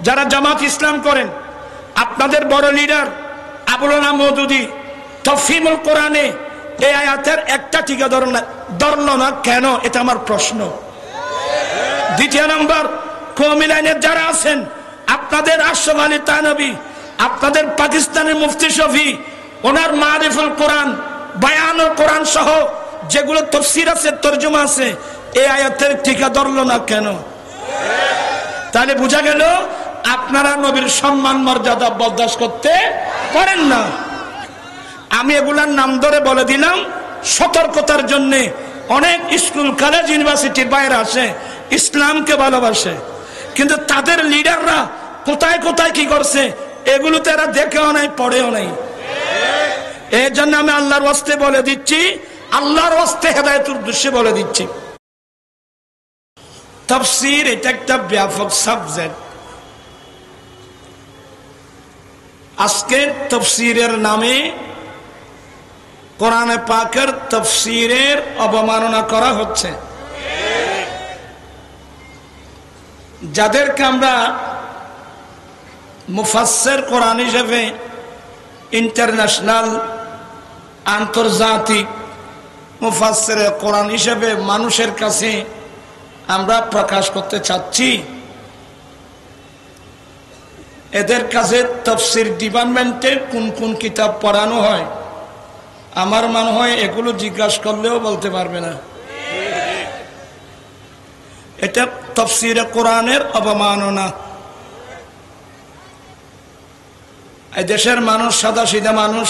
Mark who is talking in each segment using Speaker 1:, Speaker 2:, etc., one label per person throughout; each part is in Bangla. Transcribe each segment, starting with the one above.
Speaker 1: যারা জামাত ইসলাম করেন, আপনাদের বড় লিডার আবুল কালাম মওদুদী তফহিমুল কোরআনে এই আয়াতের একটা টিকা ধরল না কেন? এটা আমার প্রশ্ন। দ্বিতীয় নম্বর, কওমি লাইনের যারা আছেন, আপনাদের আশরাফ আলী থানভী, আপনাদের পাকিস্তানের মুফতি শফি, ওনার মারিফুল কোরআন, বায়ানুল কোরআন সহ যেগুলো তাফসীর আছে, তরজমা আছে, এই আয়াতের টিকা ধরল না কেন? তাহলে বোঝা গেল আপনারা নবীর সম্মান মর্যাদা বরদাস্ত করতে পারেন না। আমি এগুলার নাম ধরে বলে দিলাম সতর্কতার জন্য। অনেক স্কুল, কলেজ, ইউনিভার্সিটির বাইরে আসে, ইসলামকে ভালোবাসে, কিন্তু তাদের লিডাররা কোথায় কোথায় কি করছে এগুলো তো এরা দেখেও নাই, পড়েও নাই। এই জন্য আমি আল্লাহর ওয়াস্তে বলে দিচ্ছি, আল্লাহর ওয়াস্তে হেদায়েতের উদ্দেশ্যে বলে দিচ্ছি, তাফসীর এটা একটা ব্যাপক সাবজেক্ট। আজকে তাফসীরের নামে কোরআনে পাকের তাফসীরের অবমাননা করা হচ্ছে। যাদেরকে আমরা মুফাসসির কোরআন হিসেবে ইন্টারন্যাশনাল, আন্তর্জাতিক মুফাসসির কোরআন হিসেবে মানুষের কাছে আমরা প্রকাশ করতে চাচ্ছি, এদের কাছে তাফসীর ডিপার্টমেন্টে কোন কোন কিতাব পড়ানো হয় আমার মনে হয় এগুলো জিজ্ঞাসা করলেও বলতে পারবে না। এটা তাফসীরে কোরআনের অবমাননা। এই দেশের মানুষ সাদা সিধা মানুষ,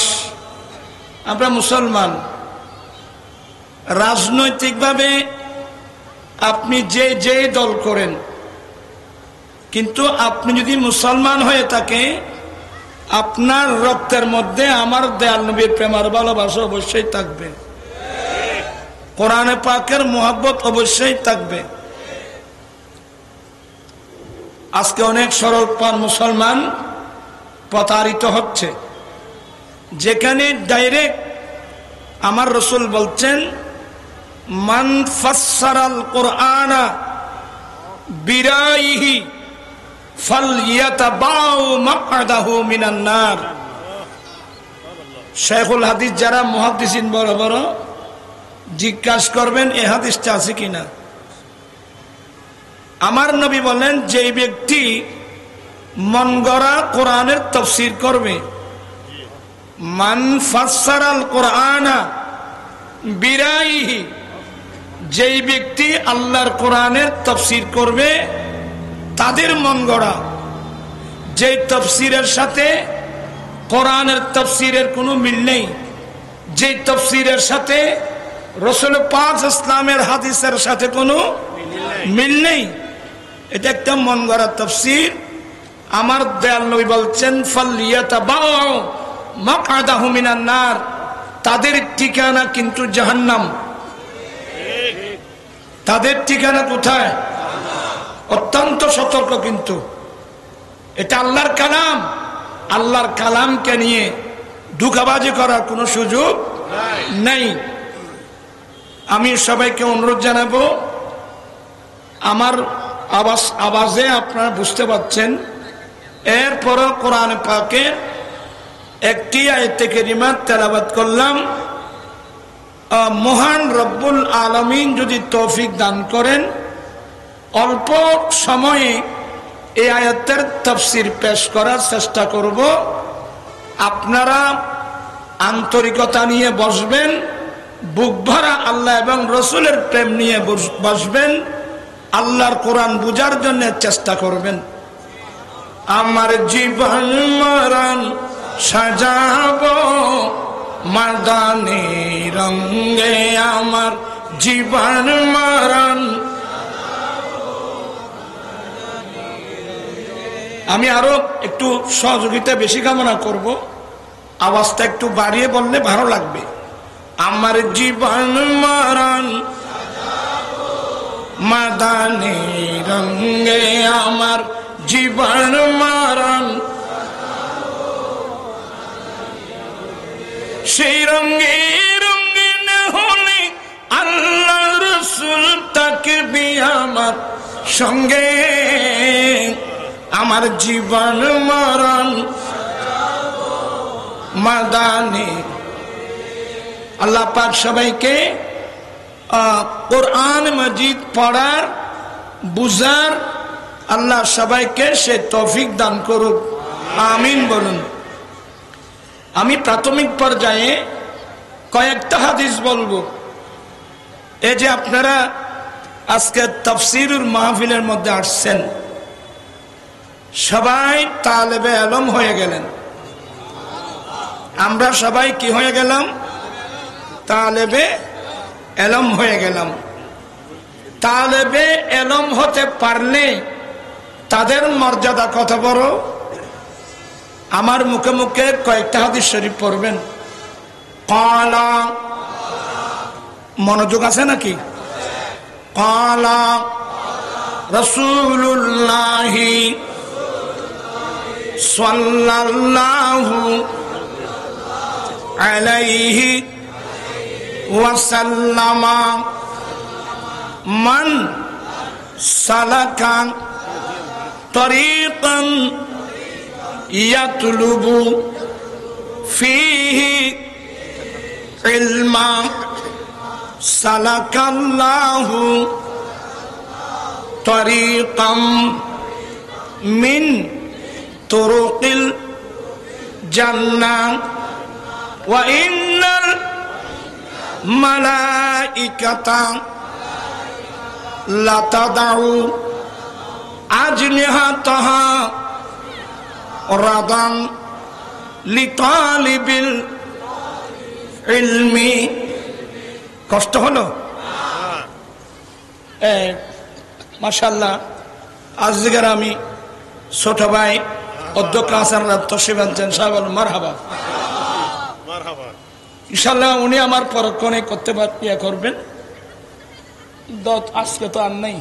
Speaker 1: আমরা মুসলমান। রাজনৈতিকভাবে আপনি যে দল করেন, কিন্তু আপনি যদি মুসলমান হয়ে থাকে, আপনার রক্তের মধ্যে আমার দয়াল নবীর প্রেম আর ভালোবাসা অবশ্যই থাকবে, কোরআনে পাকের মুহাব্বত অবশ্যই থাকবে। আজকে অনেক সরলপান মুসলমান প্রতারিত হচ্ছে, যেখানে ডাইরেক্ট আমার রাসূল বলছেন, মান ফাসসারাল কোরআনা বিরাইহি ফালইয়াতাবাউ মাকআদাহু মিনান নার। শাইখুল হাদিস যারা মুহাদ্দিসিন বড় বড়, জিজ্ঞাসা করবেন এই হাদিসটা আছে কিনা। আমার নবী বলেন, যে ব্যক্তি মন গড়া কোরআনের তাফসীর করবে, মান ফাসসারাল কোরআনা বিরাইহি, যেই ব্যক্তি আল্লাহর কোরআনের তাফসীর করবে, তাদের মন গড়া যে তাফসীরের সাথে কোরআনের তাফসীরের কোনো মিল নেই, যে তাফসীরের সাথে রাসূল পাক ইসলামের হাদিসের সাথে কোনো মিল নেই, এটা একটা মন গড়া তাফসীর। আমার দয়াল নবী বলছেন, ফালইয়াতাবাউ মাকআদাহু মিনান নার, তাদের ঠিকানা কিন্তু জাহান্নাম। তাদের ঠিকানা কোথায়? অত্যন্ত সতর্ক। কিন্তু এটা আল্লাহর কালাম, আল্লাহর কালামকে নিয়ে ধোঁকাবাজি করার কোনো সুযোগ নাই। আমি সবাইকে অনুরোধ জানাবো, আমার আওয়াজে আপনারা বুঝতে পারছেন। এরপরও কোরআন পাকে একটি আয়াতে কারিমা তেলাওয়াত করলাম। মহান রব্বুল আলামিন যদি তৌফিক দান করেন, অল্প সময়ে এই আয়াতের তাফসীর পেশ করার চেষ্টা করব। আপনারা আন্তরিকতা নিয়ে বসবেন, বুক ভরা আল্লাহ এবং রসুলের প্রেম নিয়ে বসবেন, আল্লাহর কোরআন বুঝার জন্য চেষ্টা করবেন। আমার জীবন মরণ সাজাবো মাদানি রঙে, আমার জীবন মরণ। আমি আরো একটু সহযোগিতা বেশি কামনা করব, আওয়াজটা একটু বাড়িয়ে বললে ভালো লাগবে। আমার জীবন মরণ মাদানি রঙে, আমার জীবন মরণ সেই রঙে রঙিন হলে আল্লাহ রসুল থাকবি আমার সঙ্গে। আমার জীবন মরণ মাদানে। আল্লাহ পাক সবাইকে কোরআন মাজিদ পড়ার বুঝার আল্লাহ সবাইকে সে তৌফিক দান করুক, আমিন বলুন। আমি প্রাথমিক পর্যায়ে কয়েকটা হাদিস বলবো। এই যে আপনারা আজকে তাফসীরুল মাহফিলের মধ্যে আসছেন, সবাই তালেবে ইলম হয়ে গেলেন। আমরা সবাই কি হয়ে গেলাম? তালেবে ইলম হয়ে গেলাম। তালেবে ইলম হতে পারলে তাদের মর্যাদা কত বড়। আমার মুখে মুখে কয়েকটা হাদিস শরীফ পড়বেন। ক্বালা, মনোযোগ আছে নাকি? ক্বালা রাসূলুল্লাহি সাল্লাল্লাহু আলাইহি ওয়াসাল্লাম মান সালাকা তরিকান ইয়াতলুবু ফিহি ইলমা সালাকাল্লাহু তরিকাম মিন তুরুকিল জান্নাহ ওয়া ইন্নাল মালাইকাতা লাতাদাউ আজনিহাতাহা রাদান লিতালিবিল ইলমি। কষ্ট হলো? মাশাআল্লাহ। আজকের আমি ছোট ভাই অধ্যক্ষ হাসান তশরিফ আনছেন, সাহেব মারহাবা। ইনশাআল্লাহ উনি আমার পরক্ষণে করতে করবেন। আজকে তো আর নাই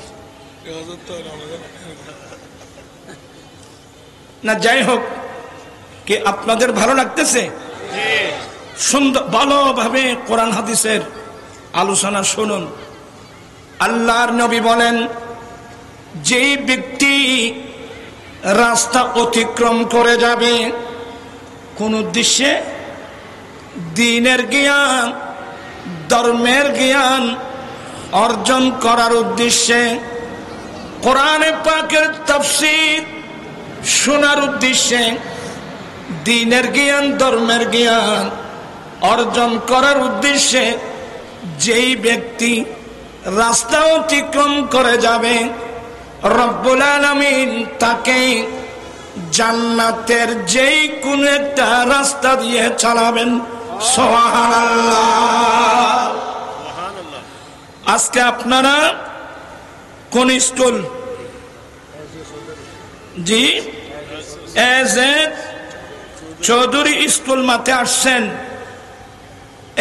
Speaker 1: না। যাই হোক, কি আপনাদের ভালো লাগতেছে? সুন্দর ভালোভাবে কোরআন হাদিসের আলোচনা শুনুন। আল্লাহর নবী বলেন, যেই ব্যক্তি রাস্তা অতিক্রম করে যাবে কোন উদ্দেশ্যে? দ্বীনের জ্ঞান, ধর্মের জ্ঞান অর্জন করার উদ্দেশ্যে, কোরআনে পাকের তাফসীর শোনার উদ্দেশ্যে, দ্বীনের জ্ঞান, ধর্মের জ্ঞান অর্জন করার উদ্দেশ্যে যেই ব্যক্তি রাস্তা অতিক্রম করে যাবে, রব্বুল আলামিন তাকে জান্নাতের যেই কোন একটা রাস্তা দিয়ে চালাবেন। সুবহানাল্লাহ। আজকে আপনারা কোন স্কুল? জি, এজে চৌধুরী স্কুল মাঠে আসছেন।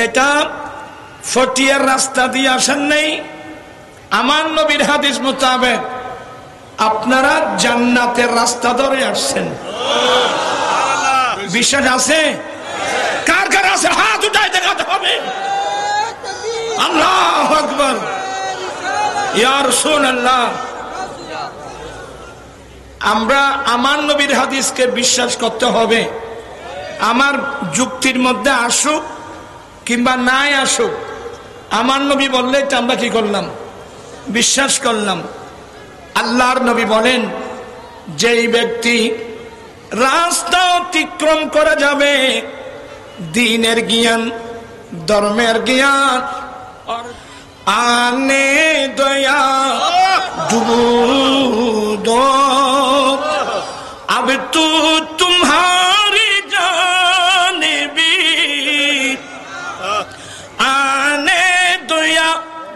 Speaker 1: এটা ফটিয়ার রাস্তা দিয়ে আসেন নাই। আমার নবীর হাদিস মোতাবেক আপনারা জান্নাতের রাস্তা ধরে আসছেন। বিশ্বাস আছে? কার কার আছে? হাত উঠাই দেখাতে হবে। আল্লাহু আকবার, ইয়া রাসূলুল্লাহ। আমরা আমার নবীর হাদিসকে বিশ্বাস করতে হবে। আমার যুক্তির মধ্যে আসুক কিংবা নাই আসুক, আমার নবী বললে আমরা কি করলাম? বিশ্বাস করলাম। আল্লাহর নবী বলেন, যেই ব্যক্তি রাস্তা অতিক্রম করে যাবে দ্বীনের জ্ঞান, ধর্মের জ্ঞান आने दया डूब दो अब तू तुम्हारी जानिबी आने दया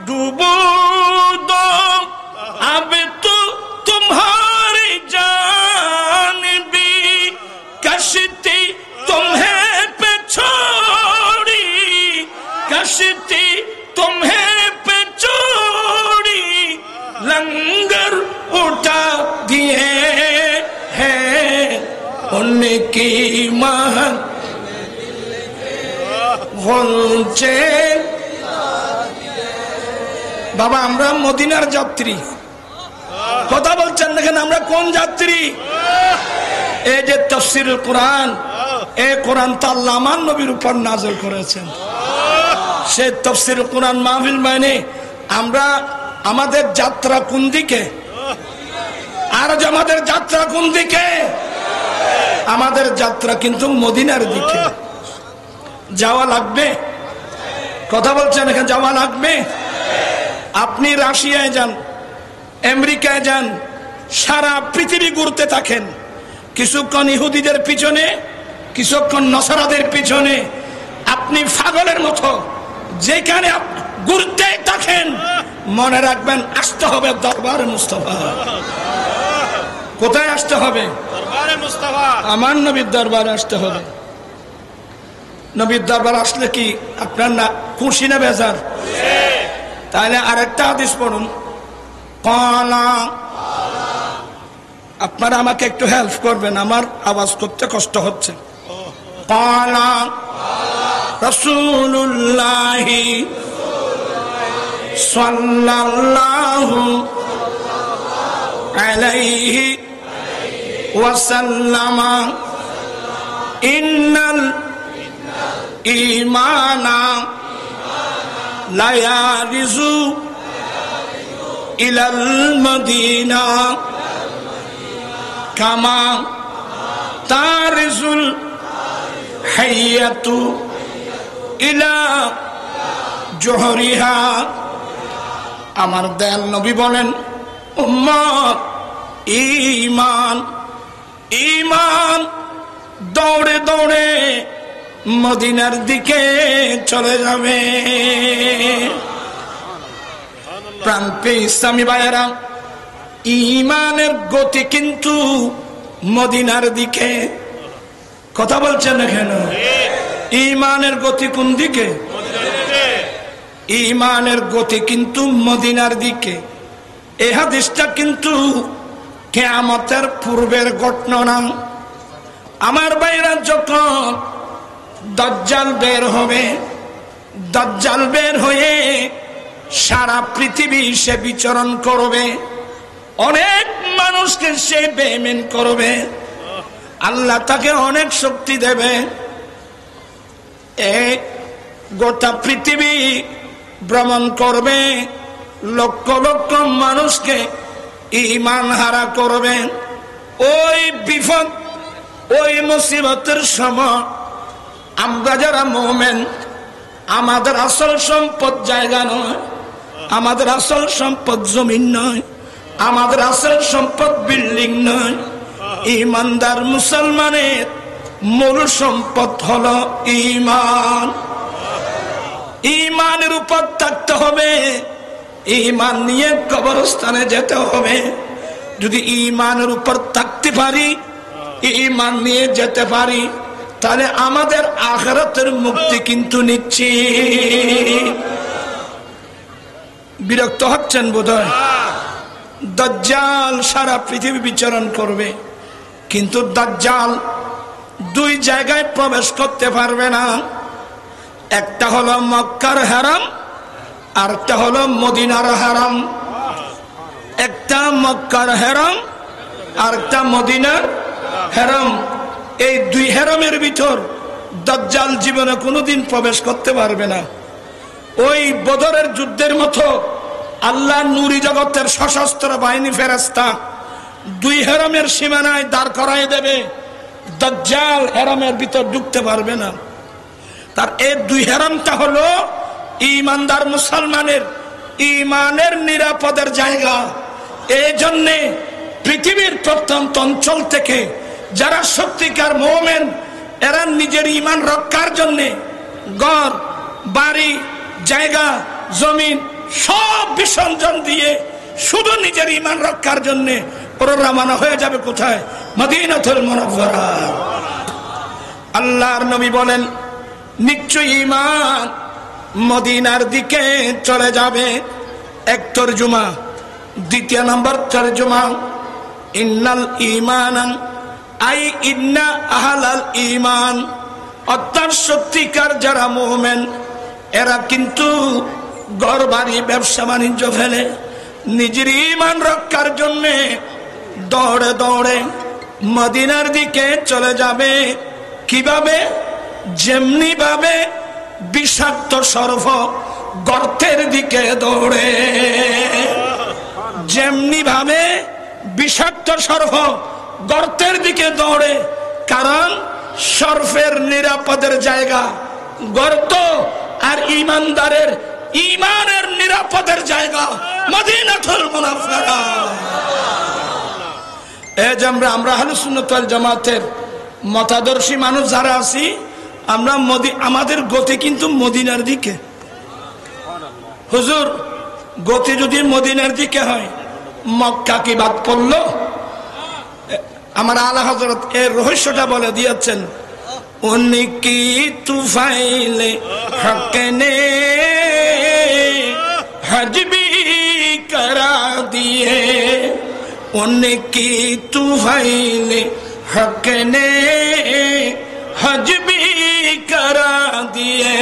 Speaker 1: डूब दो अब तू तुम्हारी जानिबी कश्ती तुम्हें पे छोड़ी कश्ती तुम्हें लंगर उठा दिए हैं उनकी महल होंचे बाबा আমরা মদিনার যাত্রী কথা বলছেন দেখেন আমরা কোন যাত্রী এই যে তাফসীরুল কোরআন, এই কোরআন তো আল্লাহ আমার নবীর উপর নাযিল করেছেন। সে তাফসীরুল কোরআন মাহফিল মানে আমরা আমাদের যাত্রা কোন দিকে? আর যে আমাদের যাত্রা কোন দিকে? আমাদের যাত্রা কিন্তু মদিনার দিকে। যাওয়া লাগবে? কথা বলছেন, এখানে যাওয়া লাগবে। আপনি রাশিয়ায় যান, আমেরিকায় যান, সারা পৃথিবী ঘুরতে থাকেন, কিছুক্ষণ ইহুদিদের পিছনে, কিছুক্ষণ নসারাদের পিছনে, আপনি পাগলের মতো যেখানে ঘুরতে থাকেন, মনে রাখবেন আসতে হবে দরবারে মুস্তাফা। কোথায় আসতে হবে? দরবারে মুস্তাফা, আমার নবীর দরবারে আসতে হবে। নবীর দরবার আসলে কি আপনার না খুশি না বেজার? তাহলে আরেকটা হাদিস পড়ুন। ক্বালা, আপনারা আমাকে একটু হেল্প করবেন, আমার আওয়াজ করতে কষ্ট হচ্ছে। ক্বালা রাসূলুল্লাহি সাল্লাল্লাহু আলাইহি ওয়াসাল্লাম ইন্নাল ঈমানা লা ইয়ারিজু ইলাল মদিনা কামা তারিজুল হাইয়াতু ইলা জোহরিহা। আমার দয়াল নবী বলেন, উম্মত, ঈমান ঈমান দৌড়ে দৌড়ে মদিনার দিকে চলে যাবে। প্রান্তীয় ইসলামী ভাইয়েরা, ঈমানের গতি কিন্তু মদিনার দিকে। কথা বলছেন না কেন? ঈমানের গতি কোন দিকে? ঈমানের গতি কিন্তু মদিনার দিকে। এই হাদিসটা কিন্তু কিয়ামতের পূর্বের ঘটনা না। আমার ভাইরা, যখন দাজ্জাল বের হবে, দাজ্জাল বের হয়ে সারা পৃথিবী সে বিচরণ করবে, অনেক মানুষকে সে বেঈমান করবে, আল্লাহ তাকে অনেক শক্তি দেবে। এই গোটা পৃথিবী ভ্রমণ করবে, লক্ষ লক্ষ মানুষকে ঈমান হারা করবে। ওই বিপদ, ওই মুসিবতের সময় আমরা যারা মুমিন, আমাদের আসল সম্পদ জায়গা নয়, আমাদের আসল সম্পদ জমিন নয়, আমাদের আসল সম্পদ বিল্ডিং নয়। ঈমানদার মুসলমানের মূল সম্পদ হলো ঈমান। ঈমানের উপর থাকতে হবে, ঈমান নিয়ে কবরস্থানে যেতে হবে। যদি ঈমানের উপর থাকতে পারি, ঈমান নিয়ে যেতে পারি, তাহলে আমাদের আখিরাতের মুক্তি কিন্তু নিশ্চিত। বিরক্ত হচ্ছেন বোধহয়? দাজ্জাল সারা পৃথিবী বিচরণ করবে, কিন্তু দাজ্জাল দুই জায়গায় প্রবেশ করতে পারবে না। একটা হলো মক্কার হারাম, আর একটা হলো মদিনার হারাম। একটা মক্কার হারাম, আর একটা মদিনার হারাম। এই দুই হারামের ভিতর দাজ্জাল জীবনে কোনোদিন প্রবেশ করতে পারবে না। ওই বদরের যুদ্ধের মতো আল্লাহ নূরি জগতের সশস্ত্র বাহিনী ফেরেশতা দুই হারামের সীমানায় দাঁড় করাই দেবে, দাজ্জাল হারামের ভিতর ঢুকতে পারবে না। তার এই দুই হারামটা হলো ঈমানদার মুসলমানের ঈমানের নিরাপদের জায়গা। এই জন্যে পৃথিবীর প্রত্যন্ত অঞ্চল থেকে যারা সত্যিকার মুমিন, এরা নিজের ঈমান রক্ষার জন্যে ঘর বাড়ি জায়গা জমিন সব বিসর্জন দিয়ে শুধু নিজের ঈমান রক্ষার জন্যে ওরা রওনা হয়ে যাবে কোথায়? মদিনাতুল মুনাওয়ারা। আল্লাহর নবী বলেন, নিশ্চয়ই ঈমান মদিনার দিকে চলে যাবে। এক তরজমা। দ্বিতীয় নম্বর তরজমা, ইন্নাল ঈমানান আই ইন্না আহলাল ঈমান, অর্থাৎ সত্যিকার যারা মুমিন এরা কিন্তু ঘর বাড়ি ব্যবসা বাণিজ্য ফেলে নিজের ঈমান রক্ষার জন্যে দৌড়ে দৌড়ে মদিনার দিকে চলে যাবে। কিভাবে? যেমনি ভাবে বিষাক্ত সর্প গর্তের দিকে দৌড়ে, যেমনি ভাবে বিষাক্ত সর্প গর্তের দিকে দৌড়ে। কারণ সর্পের নিরাপদের জায়গা গর্ত, আর ইমানদারের ইমানের নিরাপদের জায়গা মদিনাতুল মুনাফফারা। এই যে আমরা আহলুস সুন্নাত ওয়াল জামাতের মতাদর্শী মানুষ যারা আছি, আমরা আমাদের গতি কিন্তু মদিনার দিকে। হুজুর, গতি যদি মদিনার দিকে হয়, মক্কা কি বাদ পড়লো? আমার আলা হযরত এর রহস্যটা বলে দিয়েছেন। উনকি তুফাইলে হক নে হজ भी करा दिए, उनकी तुफाइले हक ने हज भी करा दिए,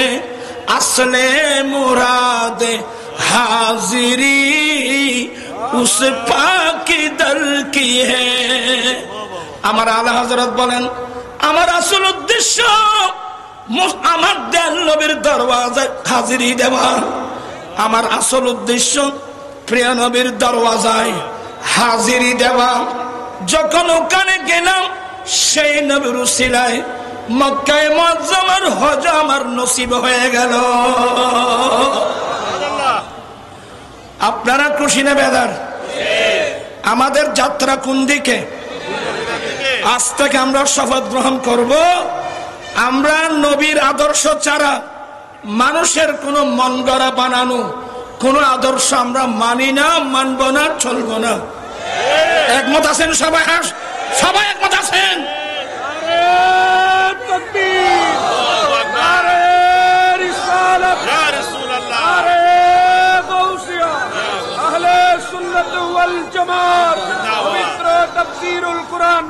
Speaker 1: असले मुराद हाजिरी उस पाक दर की है। আমার আলা হযরত বলেন, আমার আসল উদ্দেশ্য আমার দয়াল নবীর দরওয়াজায় হাজিরি দেওয়া। আমার আসল উদ্দেশ্য প্রিয় নবীর দরওয়াজায় হাজিরি দেওয়া। যখন ওখানে গেলাম, সেই নবীর উসিলায় মক্কায়ে মুআজ্জামার হজ আমার নসিব হয়ে গেল। আপনারা খুশি না বেদার? আমাদের যাত্রা কোন দিকে? আজ থেকে আমরা শপথ গ্রহণ করব, আমরা নবীর আদর্শ ছাড়া মানুষের কোনো মন গড়া বানানো কোন আদর্শ আমরা মানি না, মানব না, চলব না। একমত আছেন সবাই? সবাই একমত আছেন?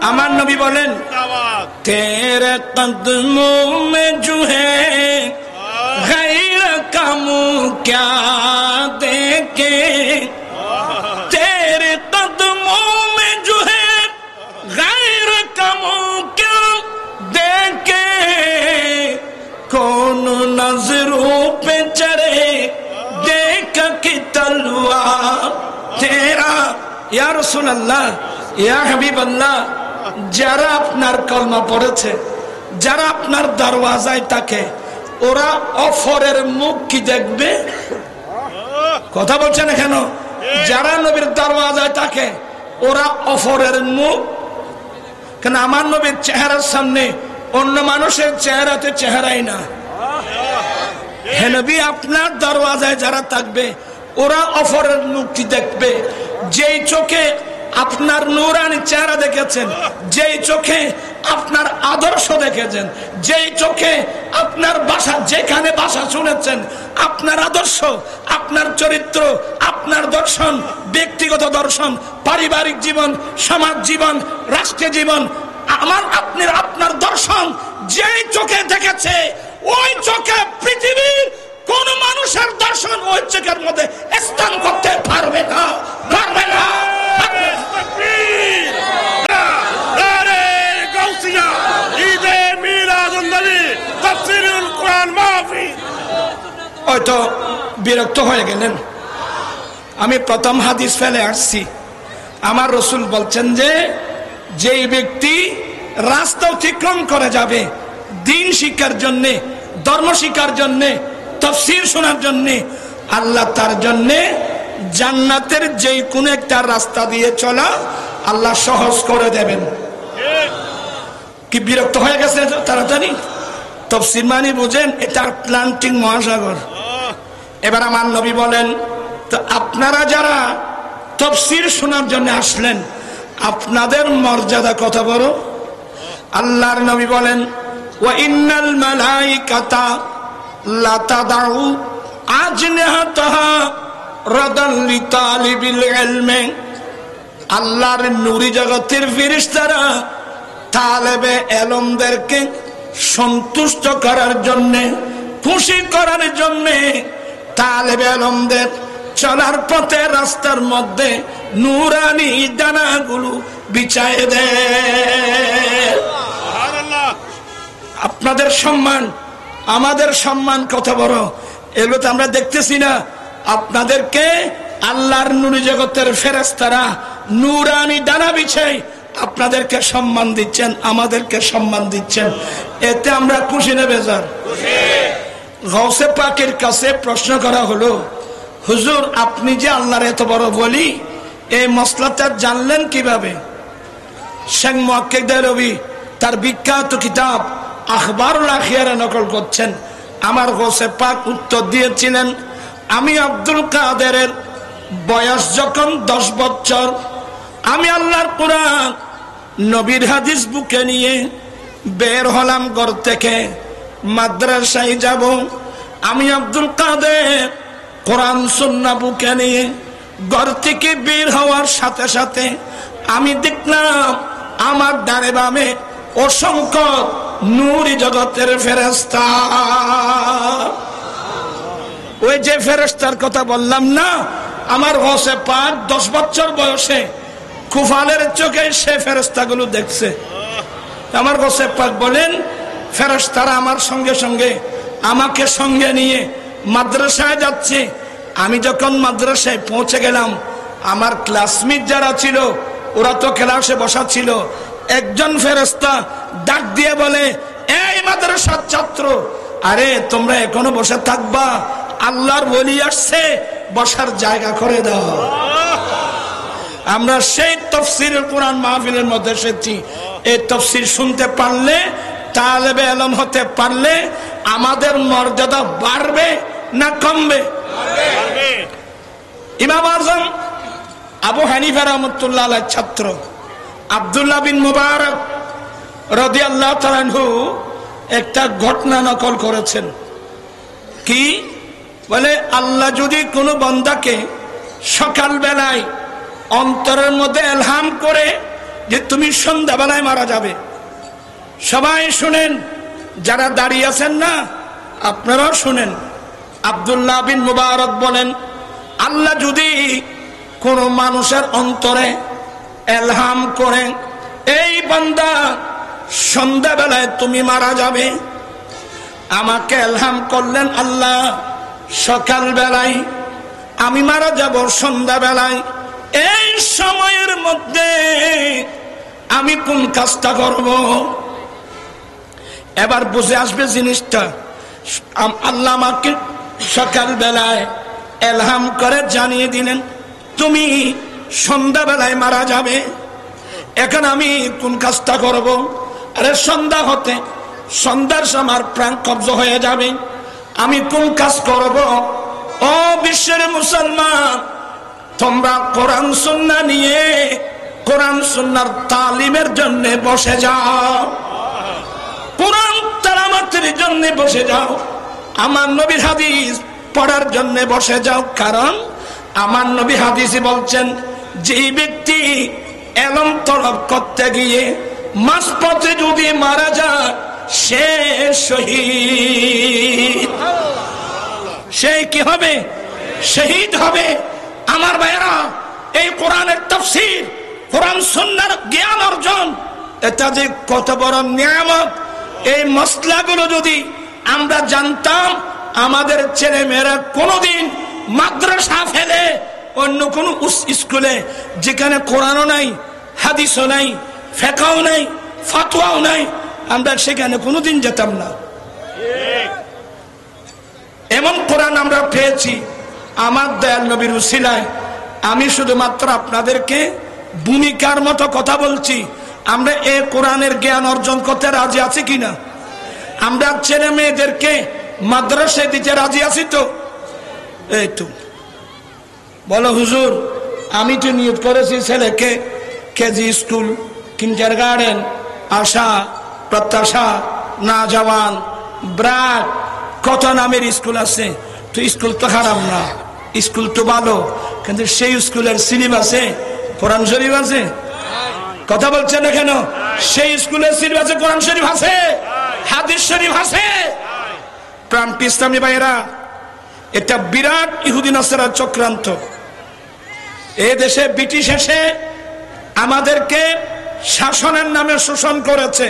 Speaker 1: আমার নবী বলেন, তেরে কদমো মে জো হ্যায় গैर कामू क्या देखे, तेरे कदमों में जो है गैर कामू क्या देखे, कौन नजरों पे चढ़े देख कि तलवार तेरा। या रसूल अल्लाह, या हबीब अल्लाह, যারা আপনার কলমা পড়েছে, যারা আপনার দরওয়াজায় থাকে, ওরা অফরের মুখ কি দেখবে? কথা বলছেন কেন? যারা নবীর দরওয়াজায় থাকে ওরা অফরের মুখ। কেন? আমার নবীর চেহারার সামনে অন্য মানুষের চেহারাতে চেহারাই না। হে নবী, আপনার দরওয়াজায় যারা থাকবে ওরা অফরের মুক্তি দেখবে। যেই চোখে আপনার নূরানি চেহারা দেখেছেন, যেই চোখে আপনার আদর্শ দেখেছেন, যেই চোখে আপনার ভাষা, যেখানে ভাষা শুনেছেন, আপনার আদর্শ, আপনার চরিত্র, আপনার দর্শন, ব্যক্তিগত দর্শন, পারিবারিক জীবন, সমাজ জীবন, রাষ্ট্রীয় জীবন, আপনার দর্শন যেই চোখে দেখেছে, ওই চোখে পৃথিবীর কোন মানুষের দর্শন ওই চোখের মধ্যে স্থান করতে পারবে না, পারবে না। হয়তো বিরক্ত হয়ে গেলেন, আমি প্রথম হাদিস ফেলে আসছি। আমার রসুল বলছেন যে যেই ব্যক্তি রাস্তা অতিক্রম করে যাবে দিন শিক্ষার জন্যে, ধর্ম শিক্ষার জন্যে, তাফসীর শোনার জন্যে, আল্লাহ তার জন্যে জান্নাতের যেই কোন একটা রাস্তা দিয়ে চলা আল্লাহ সহজ করে দেবেন। কি বিরক্ত হয়ে গেছে তাড়াতাড়ি? তাফসীর মানে বুঝেন, এটা আটলান্টিক মহাসাগর। এবার আমার নবী বলেন, তো আপনারা যারা তাফসীর শোনার জন্য আসলেন, আপনাদের মর্যাদা কত বড়। আল্লাহর নবী বলেন, ওয়া ইন্নাল মালাইকাতা লা তাদাউ আজনিহাতাহা রাদান লিতালিবিল ইলমি। আল্লাহর নূরি জগতের ফেরেশতারা তালেবে ইলমদেরকে সন্তুষ্ট করার জন্য, খুশি করার জন্য, তালেবে ইলমদের চলার পথে রাস্তার মধ্যে নূরানি ডানাগুলো বিছায় দেয়। আপনাদের সম্মান, আমাদের সম্মান কত বড়, এগুলো তো আমরা দেখতেছি না। আপনাদেরকে আল্লাহর নূরি জগতের ফেরেশতারা নূরানি ডানা বিছাই আপনাদেরকে সম্মান দিচ্ছেন, আমাদেরকে সম্মান দিচ্ছেন। এতে আমরা খুশি না বেজার? গৌসে পাকের কাছে প্রশ্ন করা হলো, হুজুর আপনি যে আল্লাহর এত বড় বলি, এই মসলাটা জানলেন কিভাবে? শেখ মুহাক্কিক দেহলভী তার বিখ্যাত কিতাব আখবারুল আখিয়ারে নকল করছেন। আমার গৌসে পাক উত্তর দিয়েছিলেন, আমি আব্দুল কাদেরের বয়স যখন 10 বছর, আমি আল্লাহর কোরআন নবীর হাদিস বুকে নিয়ে বের হলাম ঘর থেকে, মাদ্রাসায় যাব। আমি আব্দুল কাদের কোরআন সুন্নাহ বুকে নিয়ে ঘর থেকে বের হওয়ার সাথে সাথে আমি দেখলাম আমার ডানে বামে অসংখ্য নূরি জগতের ফেরেশতা। ওই যে ফেরেশতার কথা বললাম না, আমার গৌসে পাক 10 বছর বয়সে কুফালের চোখে সে ফেরেশতাগুলো দেখছে। আমার গৌসে পাক বলেন, ফেরেশতারা আমার সঙ্গে সঙ্গে আমাকে সঙ্গে নিয়ে মাদ্রাসায় যাচ্ছে। আমি যখন মাদ্রাসায় পৌঁছে গেলাম, আমার ক্লাসমেট যারা ছিল ওরা তো ক্লাসে বসা ছিল। একজন ফেরেশতা ডাক দিয়ে বলে, এই মাদ্রাসার ছাত্র, আরে তোমরা এখনো বসে থাকবা? আল্লাহর ওলি আসছে, বসার জায়গা করে দাও। আমরা সেই তাফসীরুল কোরআন মাহফিলের মধ্যে এসেছি। এই তাফসীর শুনতে পারলে, তালেবে ইলম হতে পারলে আমাদের মর্যাদা বাড়বে না কমবে? ইমাম আযম আবু হানিফা রাহমাতুল্লাহ আলাইহির ছাত্র আব্দুল্লাহ বিন মুবারক রাদিয়াল্লাহু তাআলা আনহু একটা ঘটনা নকল করেছেন। কি বলে, আল্লাহ যদি কোনো বান্দাকে সকাল বেলায় অন্তরের মধ্যে ইলহাম করে যে তুমি সন্ধ্যাবেলায় মারা যাবে, সবাই শুনেন, যারা দাঁড়িয়ে আছেন না আপনারাও শুনেন। আব্দুল্লাহ বিন মুবারক বলেন, আল্লাহ যদি কোন মানুষের অন্তরে ইলহাম করে এই বান্দা সন্ধ্যাবেলায় তুমি মারা যাবে, আমাকে ইলহাম করলেন আল্লাহ সকাল বেলায়, আমি মারা যাব সন্ধ্যাবেলায়, এই সময়ের মধ্যে আমি কোন কাজটা করব? এবার বুঝে আসবে জিনিসটা। আল্লাহ আমাকে সকাল বেলায় ইলহাম করে জানিয়ে দিলেন তুমি সন্ধ্যাবেলায় মারা যাবে, এখন আমি কোন কাজটা করব? আরে সন্ধ্যা হতে সন্ধ্যার সময় প্রাণ কবজ হয়ে যাবে, আমি কোন কাজ করব? ও বিশ্বের মুসলমান, তোমরা কোরআন সুন্নাহ নিয়ে কোরআন সুন্নাহর তালিমের জন্য বসে যাও, কোরআন তেলাওয়াতের জন্য বসে যাও, আমার নবীর হাদিস পড়ার জন্য বসে যাও। কারণ আমার নবী হাদিসে বলছেন, যে ব্যক্তি ইলম তলব করতে গিয়ে মাঝপথে যদি মারা যায় সে শহীদ। সে কি হবে? শহীদ হবে। আমার ভাইরা, এই কোরআনের তাফসীর, কোরআন সুন্নাহর জ্ঞান অর্জন, এটা যে কত বড় নিয়ামত। এই মসলাগুলো যদি আমরা জানতাম, আমাদের ছেলে মেয়েরা কোনোদিন মাদ্রাসা ফেলে অন্য কোন স্কুলে যেখানে কোরআনও নাই, হাদিসও নাই, ফিকহও নাই, ফতোয়াও নাই, আমরা সেখানে কোনোদিন যেতাম না। এমন কোরআন আমরা পেয়েছি আমার দয়াল নবীর উসিলায়। আমি শুধুমাত্র আপনাদেরকে ভূমিকার মতো কথা বলছি। আমরা এই কোরআনের জ্ঞান অর্জন করতে রাজি আছি কিনা? আমরা ছেলে মেয়েদেরকে মাদ্রাসায় দিতে রাজি আছি তো? এই তো বলো, হুজুর আমি তো নিয়োগ করেছি ছেলেকে কেজি স্কুল, কিন্ডারগার্টেন, আশা, প্রত্যাশা, নাজওয়ান, ব্রাক, কত নামের স্কুল আছে। তো স্কুল তো খারাপ না, স্কুল তো ভালো, কিন্তু সেই স্কুলের সিলেবাসে কোরআন শরীফ আছে? কথা বলছেন না কেন? সেই স্কুলের সিলেবাসে কোরআন শরীফ আছে, হাদিস শরীফ আছে। প্রাণ ইসলামী ভাইয়েরা, এটা বিরাট ইহুদি নাসারা চক্রান্ত। এ দেশে ব্রিটিশ এসে আমাদেরকে শাসনের নামে শোষণ করেছে,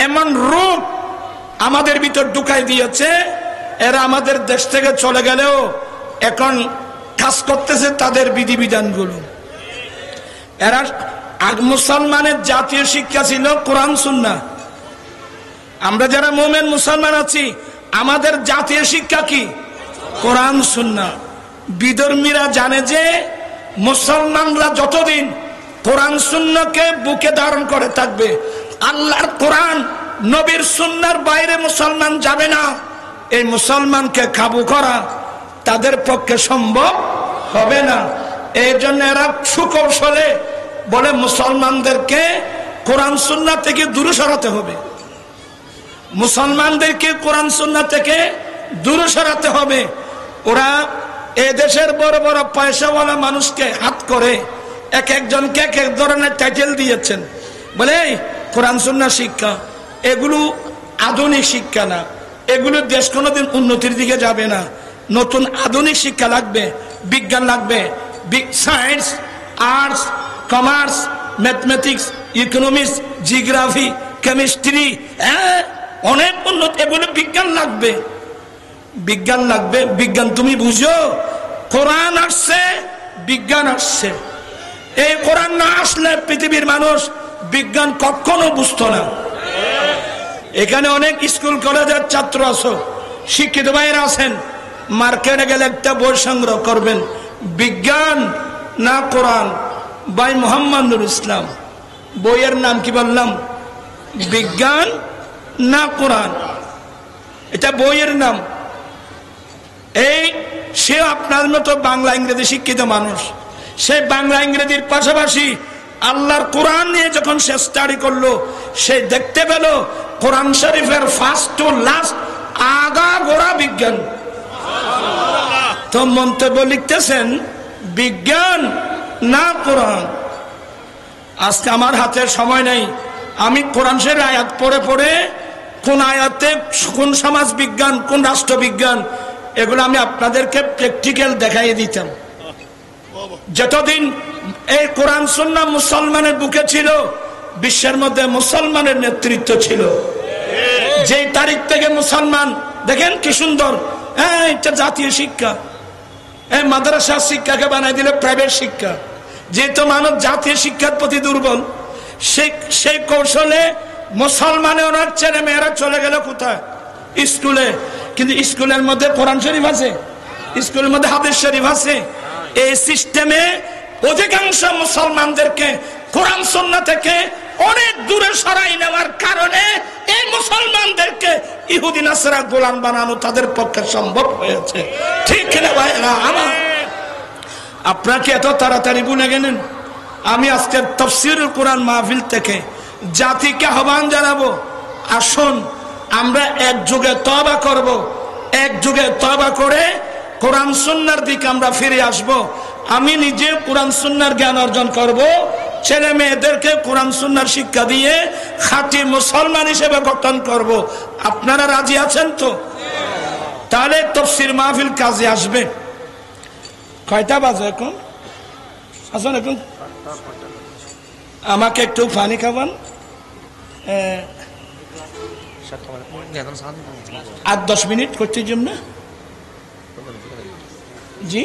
Speaker 1: এমন রূপ আমাদের ভিতর ঢুকাই দিয়েছে, এরা আমাদের দেশ থেকে চলে গেলেও এখন কাজ করতেছে তাদের বিধিবিধানগুলো। এরা মুসলমানের জাতীয় শিক্ষা ছিল কোরআন সুন্নাহ। আমরা যারা মুমিন মুসলমান আছি, আমাদের জাতীয় শিক্ষা কি? কোরআন সুন্নাহ। বিধর্মীরা জানে যে মুসলমানরা যতদিন কোরআন সুন্নাহকে বুকে ধারণ করে থাকবে, আল্লাহর কোরআন নবীর সুন্নাহর বাইরে মুসলমান যাবে না, এই মুসলমানকে কাবু করা তাদের পক্ষে সম্ভব হবে না। এই জন্য এরা সুকৌশলে বলে মুসলমানদেরকে কোরআন সুন্নাহ থেকে দূরে সরাতে হবে, মুসলমানদেরকে কোরআন সুন্নাহ থেকে দূরে সরাতে হবে। ওরা এদেশের বড় বড় পয়সাওয়ালা মানুষকে হাত করে এক একজনকে এক এক ধরনের টাইটেল দিয়েছেন, বলে কোরআন সুন্নাহ শিক্ষা। এগুলো আধুনিক শিক্ষা না, এগুলো দেশ কোনোদিন উন্নতির দিকে যাবে না। নতুন আধুনিক শিক্ষা লাগবে, বিজ্ঞান লাগবে, science, arts, commerce, mathematics, economics, geography, chemistry, অনেক উন্নত, এগুলো বিজ্ঞান লাগবে, বিজ্ঞান লাগবে। বিজ্ঞান তুমি বুঝো, কোরআন আসছে, বিজ্ঞান আসছে। এই কোরআন না আসলে পৃথিবীর মানুষ বিজ্ঞান কখনো বুঝতো না। এখানে অনেক স্কুল কলেজের ছাত্র আছো, শিক্ষিত ভাইয়েরা আছেন, মার্কেটে গেলে একটা বই সংগ্রহ করবেন, বিজ্ঞান না কোরআন, ভাই মোহাম্মদ নুর ইসলাম, বইয়ের নাম কি বললাম? বিজ্ঞান না কোরআন, এটা বইয়ের নাম। এই সে আপনার মতো বাংলা ইংরেজি শিক্ষিত মানুষ, সে বাংলা ইংরেজির পাশাপাশি আল্লাহর কোরআন নিয়ে যখন সে স্টাডি করলো, সে দেখতে পেল কোরআন শরীফের ফার্স্ট টু লাস্ট আগা গোড়া বিজ্ঞান। তো মন্তব্য লিখতেছেন বিজ্ঞান না কোরআন। আজকে আমার হাতে সময় নেই, আমি কোরআন শরীফের আয়াত পড়ে পড়ে কোন আয়াতে কোন সমাজ বিজ্ঞান, কোন রাষ্ট্রবিজ্ঞান, এগুলো আমি আপনাদেরকে প্র্যাকটিক্যাল দেখাইয়ে দিতাম। যতদিন এই কোরআন সুন্নাহ মুসলমানের বুকে ছিল, বিশ্বের মধ্যে মুসলমানের নেতৃত্ব ছিল। যেই তারিখ থেকে মুসলমান, দেখেন কি সুন্দর, এটা জাতীয় শিক্ষা, এই মাদ্রাসা শিক্ষাকে বানাই দিলে প্রাইভেট শিক্ষা। যেহেতু মানুষ জাতীয় শিক্ষার প্রতি দুর্বল, সেই কৌশলে মুসলমানের অনেক ছেলে মেয়েরা চলে গেল কোথায়? স্কুলে। কিন্তু স্কুলের মধ্যে কোরআন শরীফ আছে, স্কুলের মধ্যে হাদিস শরীফ আছে। এই সিস্টেমে অধিকাংশ মুসলমানদেরকে কোরআন সুন্নাহ থেকে অনেক দূরে সরাই নেওয়ার কারণে এই মুসলমানদেরকে ইহুদি নাসারা গোলাম বানানো তাদের পক্ষে সম্ভব হয়েছে। ঠিক না ভাই? আমার আপনাকে এত তাড়াতাড়ি ভুলে গেলেন। আমি আজকে তাফসীরুল কোরআন মাহফিল থেকে জাতিকে আহ্বান জানাবো, আসুন আমরা একযোগে তওবা করব, একযোগে তওবা করে কোরআন সুন্নাহর দিকে আমরা ফিরে আসব। আমি নিজে কোরআন সুন্নাহর জ্ঞান অর্জন করব, ছেলে মেয়েদেরকে কোরআন সুন্নাহর শিক্ষা দিয়ে খাঁটি মুসলমান হিসেবে গঠন করব। আপনারা রাজি আছেন তো? তাহলে তাফসীর মাহফিল কাজে আসবে। কয়টা বাজে এখন? আসুন এখন আমাকে একটু পানি খাওয়ান, 8-10 মিনিট করতে জন্য। জি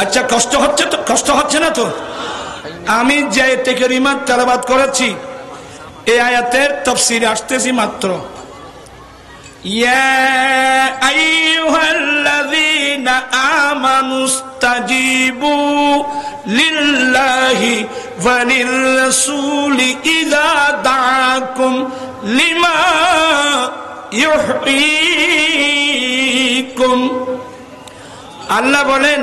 Speaker 1: আচ্ছা, কষ্ট হচ্ছে তো? কষ্ট হচ্ছে না তো? আমি যে আয়াতে কারিমা তেলাওয়াত করেছি, এই আয়াতের তাফসীরে আসতেছি মাত্র। ইয়া আইয়ুহাল্লাযীনা আমানুস্তাজিবু লিল্লাহি ওয়া লির-রাসূলি ইযা দাআকুম লিমা ইউহয়িকুম। আল্লাহ বলেন,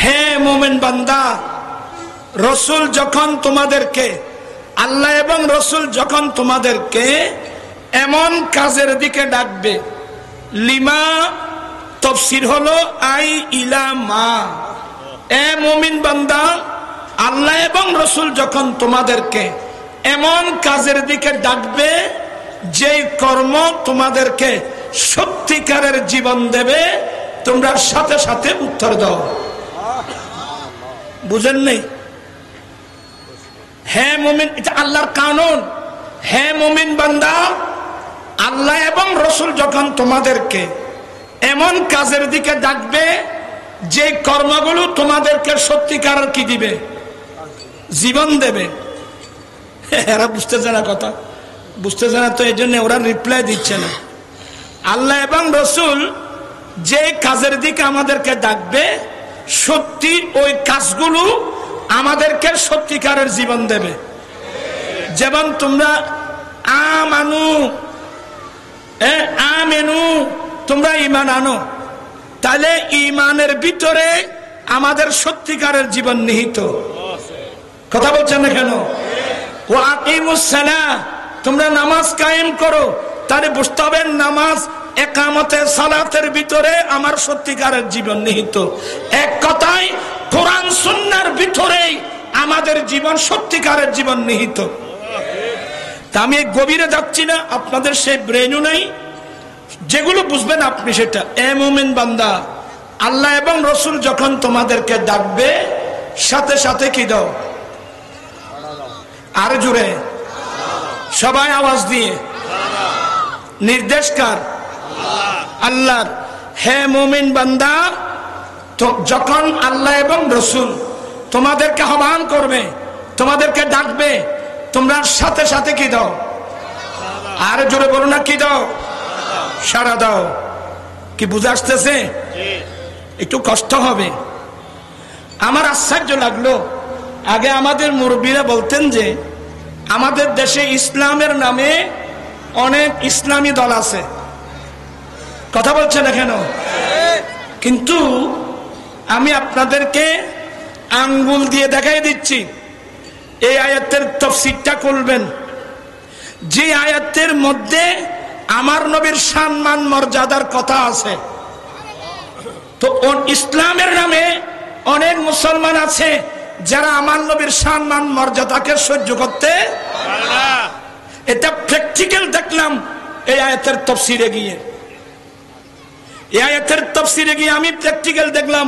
Speaker 1: হে মুমিন বান্দা, রাসূল যখন তোমাদেরকে, আল্লাহ এবং রাসূল যখন তোমাদেরকে এমন কাজের দিকে ডাকবে, লিমা তাফসীর হলো আই ইলা মা। এ মুমিন বান্দা, আল্লাহ এবং রাসূল যখন তোমাদেরকে এমন কাজের দিকে ডাকবে, যেই কর্ম তোমাদেরকে সত্যিকারের জীবন দেবে, তোমরা সাথে সাথে উত্তর দাও। বুঝেন নেই? হে মুমিন, এটা আল্লাহর কানুন। হে মুমিন বান্দা, আল্লাহ এবং রসুল যখন তোমাদেরকে এমন কাজের দিকে ডাকবে যে কর্মগুলো তোমাদেরকে সত্যিকার কি দিবে, জীবন দেবে। এরা বুঝতেছে না কথা, বুঝতেছে না, তো এই জন্য ওরা রিপ্লাই দিচ্ছে না। আল্লাহ এবং রসুল যে কাজের দিকে আমাদেরকে ডাকবে সত্যি ওই কাজগুলো আমাদেরকে সত্যিকারের জীবন দেবে। যেমন তোমরা আমেনু, তোমরা ঈমান আনো, তাহলে ঈমানের ভিতরে আমাদের সত্যিকারের জীবন নিহিত। কথা বলছেন না কেন? ও আকিমুস সালাহ, তোমরা নামাজ কায়েম করো, তাহলে বুঝতে হবে নামাজ একামতে সালাতের ভিতরে আমার সত্যিকারের জীবন নিহিত। এক কথায় কোরআন সুন্নাহর ভিতরেই আমাদের জীবন সত্যিকারের জীবন নিহিত। তা আমি গভীরে যাচ্ছি না, আপনাদের সেই ব্রেনও নাই, যেগুলো বুঝবেন আপনি সেটা। এ মুমিন বান্দা, আল্লাহ এবং রসুল যখন তোমাদেরকে ডাকবে সাথে সাথে কি দাও? আর জুড়ে সবাই আওয়াজ দিয়ে। নির্দেশ কার? আল্লাহর। হে মুমিন বান্দা, তো যখন আল্লাহ এবং রসুল তোমাদেরকে আহ্বান করবে, তোমাদেরকে ডাকবে, তোমরা সাথে সাথে কি দাও? আর জোরে বলো না, কি দাও? সাড়া দাও। কি বুঝে আসতেছে? একটু কষ্ট হবে। আমার আশ্চর্য লাগলো, আগে আমাদের মুরব্বীরা বলতেন যে আমাদের দেশে ইসলামের নামে অনেক ইসলামী দল আছে। কথা বলছে না কেন? কিন্তু আমি আপনাদেরকে আঙ্গুল দিয়ে দেখাই দিচ্ছি, এই আয়াতের তাফসীরটা করবেন, যে আয়াতের মধ্যে আমার নবীর সম্মান মর্যাদার কথা আছে। তো ইসলামের নামে অনেক মুসলমান আছে যারা আমার নবীর সম্মান মর্যাদাকে সহ্য করতে পারে না। এটা প্র্যাকটিক্যাল দেখলাম এই আয়াতের তাফসীরে গিয়ে। এই আয়াতের তাফসীরে গিয়ে আমি প্র্যাকটিক্যাল দেখলাম।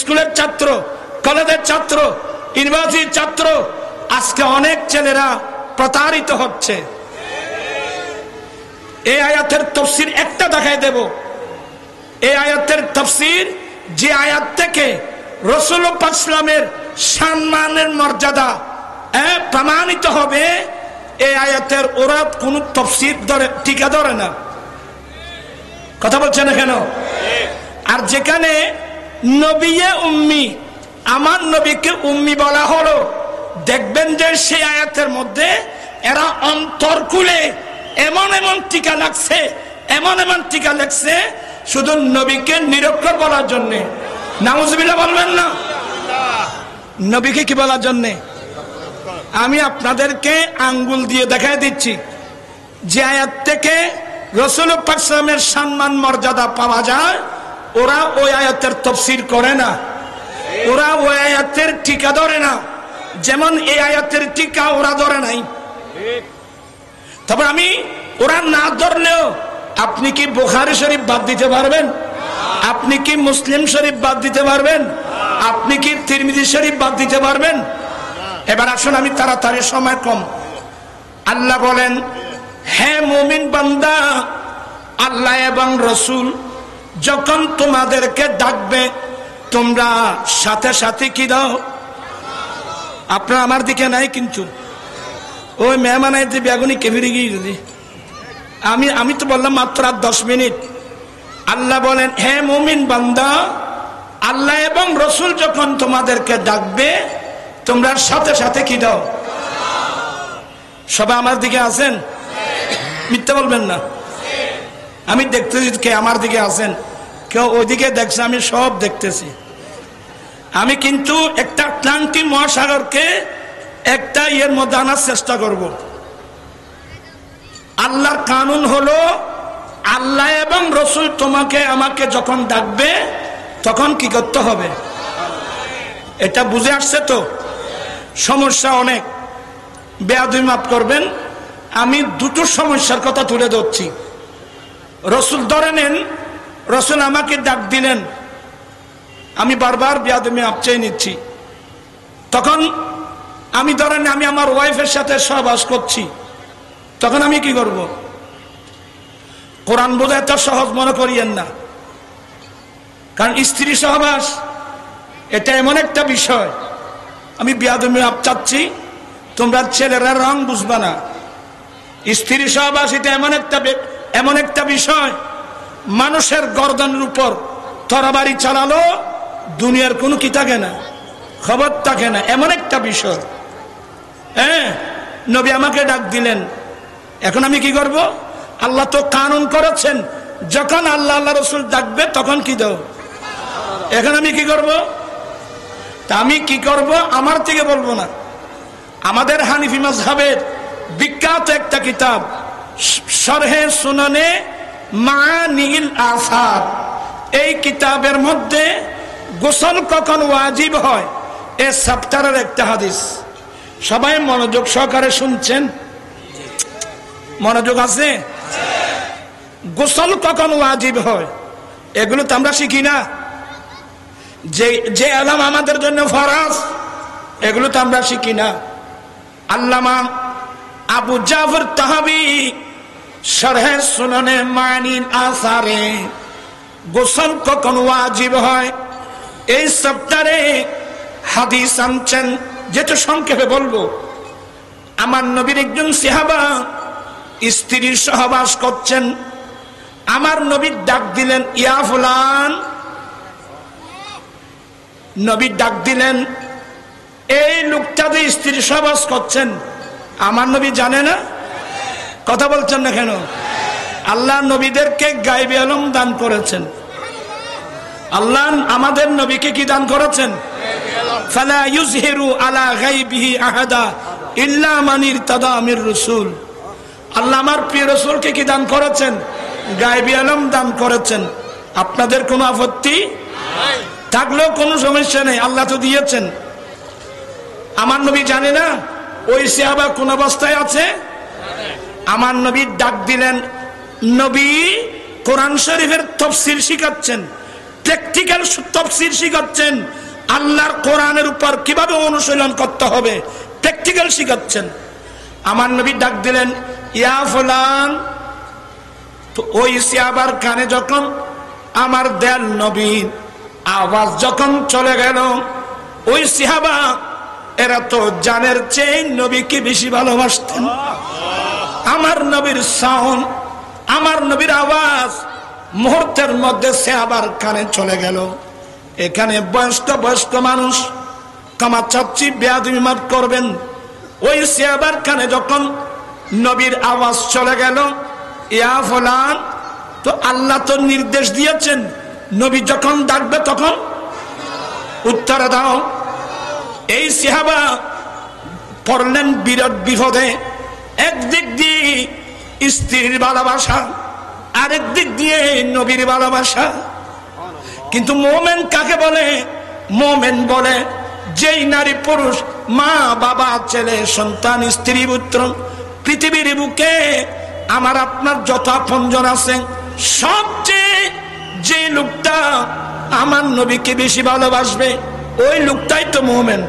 Speaker 1: স্কুলের ছাত্র, কলেজের ছাত্র, ইউনিভার্সিটির ছাত্র, আজকে অনেক ছেলেরা প্রতারিত হচ্ছে। এই আয়াতের তাফসীর একটা দেখাই দেব। এই আয়াতের তাফসীর, যে আয়াত থেকে রাসূলুল্লাহ পাক সাল্লামের সম্মানের মর্যাদা প্রমাণিত হবে, এই আয়াতের ওরা কোন তাফসীর ধরে টিকা ধরে না। কথা বলছে না কেন? আর যেখানে নবিয়ে উম্মি, আমার নবীকে উম্মি বলা হলো, দেখবেন যে সেই আয়াতের মধ্যে এরা অন্তর খুলে এমন এমন টিকা লাগছে, এমন এমন টিকা লাগছে শুধু নবীকে নিরক্ষর বলার জন্যে। নাউজুবিল্লাহ বলবেন না? নবীকে কি বলার জন্যে? আমি আপনাদেরকে আঙ্গুল দিয়ে দেখাই দিচ্ছি, যে আয়াত থেকে রাসূলুল্লাহ পাক সাল্লাল্লাহু আলাইহি ওয়াসাল্লামের সম্মান মর্যাদা পাওয়া যায়, ওরা ওই আয়াতের তাফসীর করে না, ওরা ওই আয়াতের টিকা ধরে না। যেমন এই আয়াতের টিকা ওরা ধরে নাই। তবে আমি ওরা না ধরলেও আপনি কি বুখারী শরীফ বাদ দিতে পারবেন? আপনি কি মুসলিম শরীফ বাদ দিতে পারবেন? আপনি কি তিরমিজি শরীফ বাদ দিতে পারবেন? এবার আসুন, আমি তাড়াতাড়ি, সময় কম। আল্লাহ বলেন, হে মুমিন বান্দা, আল্লাহ এবং রসুল যখন তোমাদেরকে ডাকবে তোমরা সাথে সাথে কি দাও? আপনারা আমার দিকে নাই কিন্তু, ওই মেহমানাইতে বেগুনি কেভিরে গিয়ে যদি আমি তো বললাম মাত্র আর 10 মিনিট। আল্লাহ বলেন, হে মুমিন বান্দা, আল্লাহ এবং রসুল যখন তোমাদেরকে ডাকবে তোমরা সাথে সাথে কি দাও? সবাই আমার দিকে আছেন? মিথ্যা বলবেন না। আমি দেখতেছি কে আমার দিকে আছেন, কেউ ওইদিকে দেখছে, আমি সব দেখতেছি। আমি কিন্তু একটা আটলান্টিক মহাসাগরকে একটা ইয়ের মধ্যে আনার চেষ্টা করব। আল্লাহর কানুন হলো, আল্লাহ এবং রসুল তোমাকে আমাকে যখন ডাকবে তখন কি করতে হবে? এটা বুঝে আসছে তো? সমস্যা অনেক, বেয়াদবি মাফ করবেন, আমি দুটো সমস্যার কথা তুলে ধরছি। রসুল ধরে নেন, রসুল আমাকে ডাক দিলেন, আমি বারবার বেয়াদবি মাফ চেয়ে নিচ্ছি। তখন আমি ধরেন আমি আমার ওয়াইফের সাথে সহবাস করছি, তখন আমি কি করব? কোরআন বোঝা এত সহজ মনে করিয়েন না, কারণ স্ত্রী সহবাস এটা এমন একটা বিষয়, আমি বিয়াদমি মাপ চাচ্ছি, তোমরা ছেলেরা রং বুঝবা না। স্ত্রী সহবাস এটা এমন একটা বিষয়, মানুষের গর্দনের উপর তরবারি চালালো দুনিয়ার কোনো কি থাকে না, খবর থাকে না, এমন একটা বিষয়। হ্যাঁ, নবী আমাকে ডাক দিলেন, এখন আমি কি করব? আল্লাহ তো কানুন করেছেন, যখন আল্লাহ আল্লাহ রসুল ডাকবে তখন কি দাও। এখন আমি কি করব? তা আমি কি করব আমার থেকে বলবো না। আমাদের হানিফি মাযহাবের বিখ্যাত একটা কিতাব শরহে সুনানে মাআনিল আসার, এই কিতাবের মধ্যে গোসল কখন ওয়াজিব হয় এই চ্যাপ্টারের একটা হাদিস। সবাই মনোযোগ সহকারে শুনছেন? মনোযোগ আছে? গোসল কখন ওয়াজিব হয় এগুলো তো আমরা শিখি না। যে আলাম আমাদের জন্য ফরজ এগুলো তো আমরা শিখি না। আল্লামা আবু জাফর তাহাবী শরহে সুনানে মাআনিল আসারে গোসল কখন ওয়াজিব হয় এই চ্যাপ্টারে হাদিস আনছেন, যেটা সংক্ষেপে বলবো। আমার নবীর একজন সাহাবা স্ত্রীর সহবাস করছেন, আমার নবী ডাক দিলেন, ইয়া ফুলান। নবী ডাক দিলেন, এই লোকটা যে স্ত্রীর সহবাস করছেন আমার নবী জানে না? কথা বলছেন না কেন? আল্লাহ নবীদেরকে গায়বে ইলম দান করেছেন। আল্লাহ আমাদের নবীকে কি দান করেছেন? ফালা ইউযহিরু আলা গায়বিহি আহাদা ইল্লা মান ইরতাদা মির রাসূল। আল্লাহ আমার প্রিয় রাসূলকে কি দান করেছেন? গায়বে ইলম দান করেছেন। আপনাদের কোনো আপত্তি থাকলেও কোনো সমস্যা নেই, আল্লাহ তো দিয়েছেন। আমার নবী জানে না ওই সাহাবা কোন অবস্থায় আছে? আমার নবী ডাক দিলেন, নবী কোরআন শরীফের তাফসীর শিখাচ্ছেন, প্র্যাকটিক্যাল তাফসীর শিখাচ্ছেন, আল্লাহর কোরআনের উপর কিভাবে অনুশীলন করতে হবে প্র্যাকটিক্যাল শিখাচ্ছেন। আমার নবী ডাক দিলেন, ইয়া ফুলান। তো ওই সাহাবার কানে যখন আমার দয়াল নবীর আওয়াজ যখন চলে গেল, ওই সাহাবা এরা তো জানের চেয়ে নবীকে বেশি ভালোবাসতেন। আমার নবীর সাউন্ড, আমার নবীর আওয়াজ মুহূর্তের মধ্যে সাহাবার কানে চলে গেল। এখানে বয়স্ক মানুষ, ক্ষমা চাচ্ছি, বেয়াদবি মাফ করবেন। ওই সাহাবার কানে যখন নবীর আওয়াজ চলে গেল, ইয়া ফুলান, তো আল্লাহ তো নির্দেশ দিয়েছেন নবী যখন ডাকবে তখন উত্তর দাও। এই সাহাবা পড়লেন বিরাট বিপদে। একদিক দিয়ে স্ত্রীর ভালোবাসা, আরেক দিক দিয়ে নবীর ভালোবাসা। কিন্তু মোমেন কাকে বলে? মোমেন বলে যেই নারী পুরুষ, মা বাবা ছেলে সন্তান স্ত্রী পুত্র, পৃথিবীর বুকে আমার আপনার যত আপনজন আছে, সবচেয়ে যে লোকটা আমার নবীকে বেশি ভালোবাসবে ওই লোকটাই তো মোমেন।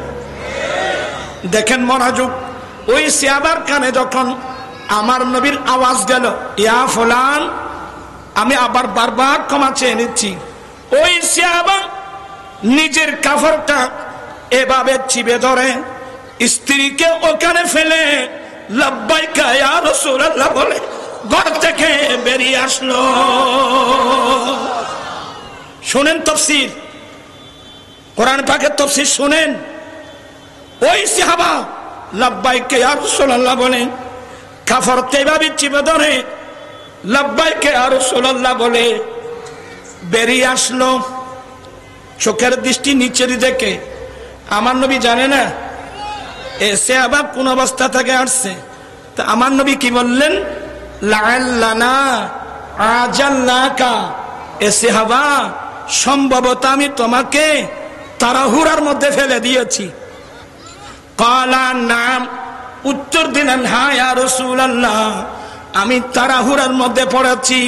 Speaker 1: দেখেন মনোযোগ, ওই সাহাবার কানে যখন আমার নবীর আওয়াজ গেল, ইয়া ফুলান, আমি আবার বারবার ক্ষমা চেয়ে নিচ্ছি। ওই সাহাবা নিজের কাফরটা এভাবে চিপে ধরে স্ত্রীকে ওখানে ফেলে লাব্বাইকা ইয়া রাসূলুল্লাহ বলে ঘর থেকে বেরিয়ে আসলো। শুনেন তাফসীর, কোরআন পাকের তাফসীর শুনেন। ওই সাহাবা লাব্বাইকা ইয়া রাসূলুল্লাহ বলে কাফরকে এভাবে চিপে ধরে লাব্বাইকা ইয়া রাসূলুল্লাহ বলে বেরিয়ে আসলো। চোখের দৃষ্টি নিচের দিকে। আমার নবী জানে না এ সাহাবা কোন অবস্থা থেকে আসছে। তা আমার নবী কি বললেন? লাআল্লানা আজাল্লাকা, এ সাহাবা সম্ভবত আমি তোমাকে তাড়াহুড়ার মধ্যে ফেলে দিয়েছি। ক্বালা নাম, উত্তর দিলেন, হ্যাঁ ইয়া রাসূলুল্লাহ, আমি তাড়াহুড়ার মধ্যে পড়েছি।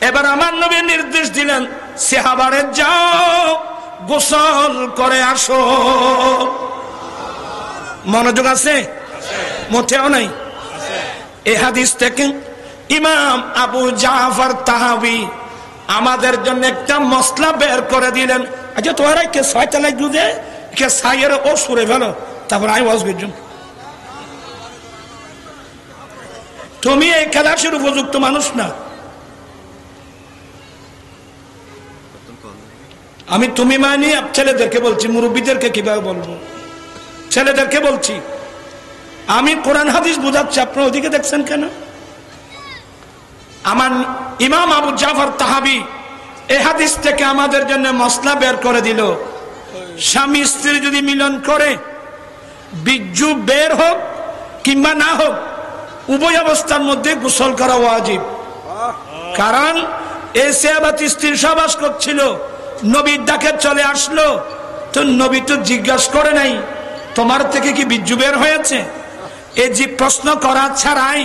Speaker 1: এবার আমার নবী নির্দেশ দিলেন, সাহাবারে যাও গোসল করে আসো। মনোযোগ আছে? মোটেও নাই। এই হাদিস থেকে ইমাম আবু জাফর তাহাবি আমাদের জন্য একটা মশলা বের করে দিলেন। আচ্ছা তোরা কে ছয়টা লাগ দুধে কে সাইয়ের ও সুরে ফেলো, তারপর আমি ওয়াজ করলাম। তুমি এই খেলার উপযুক্ত মানুষ না। আমি তুমি মানি ছেলেদেরকে বলছি, মুরব্বীদেরকে কিভাবে বলবো? ছেলেদেরকে বলছি, আমি কোরআন হাদিস বুঝাচ্ছি, আপনার ওদিকে দেখছেন কেন? আমার ইমাম আবু জাফর তাহাবি এই হাদিস থেকে আমাদের জন্য মশলা বের করে দিল। স্বামী স্ত্রী যদি মিলন করে, বীর্যু বের হোক কিংবা না হোক, উভয় অবস্থার মধ্যে গোসল করা ওয়াজিব। কারণ এই সাহাবাত স্ত্রীর সহবাস করছিল, নবীর ডাকে চলে আসলো, তো নবী তো জিজ্ঞাসা করে নাই তোমার থেকে কি বীর্যু বের হয়েছে? এই যে প্রশ্ন করা ছাড়াই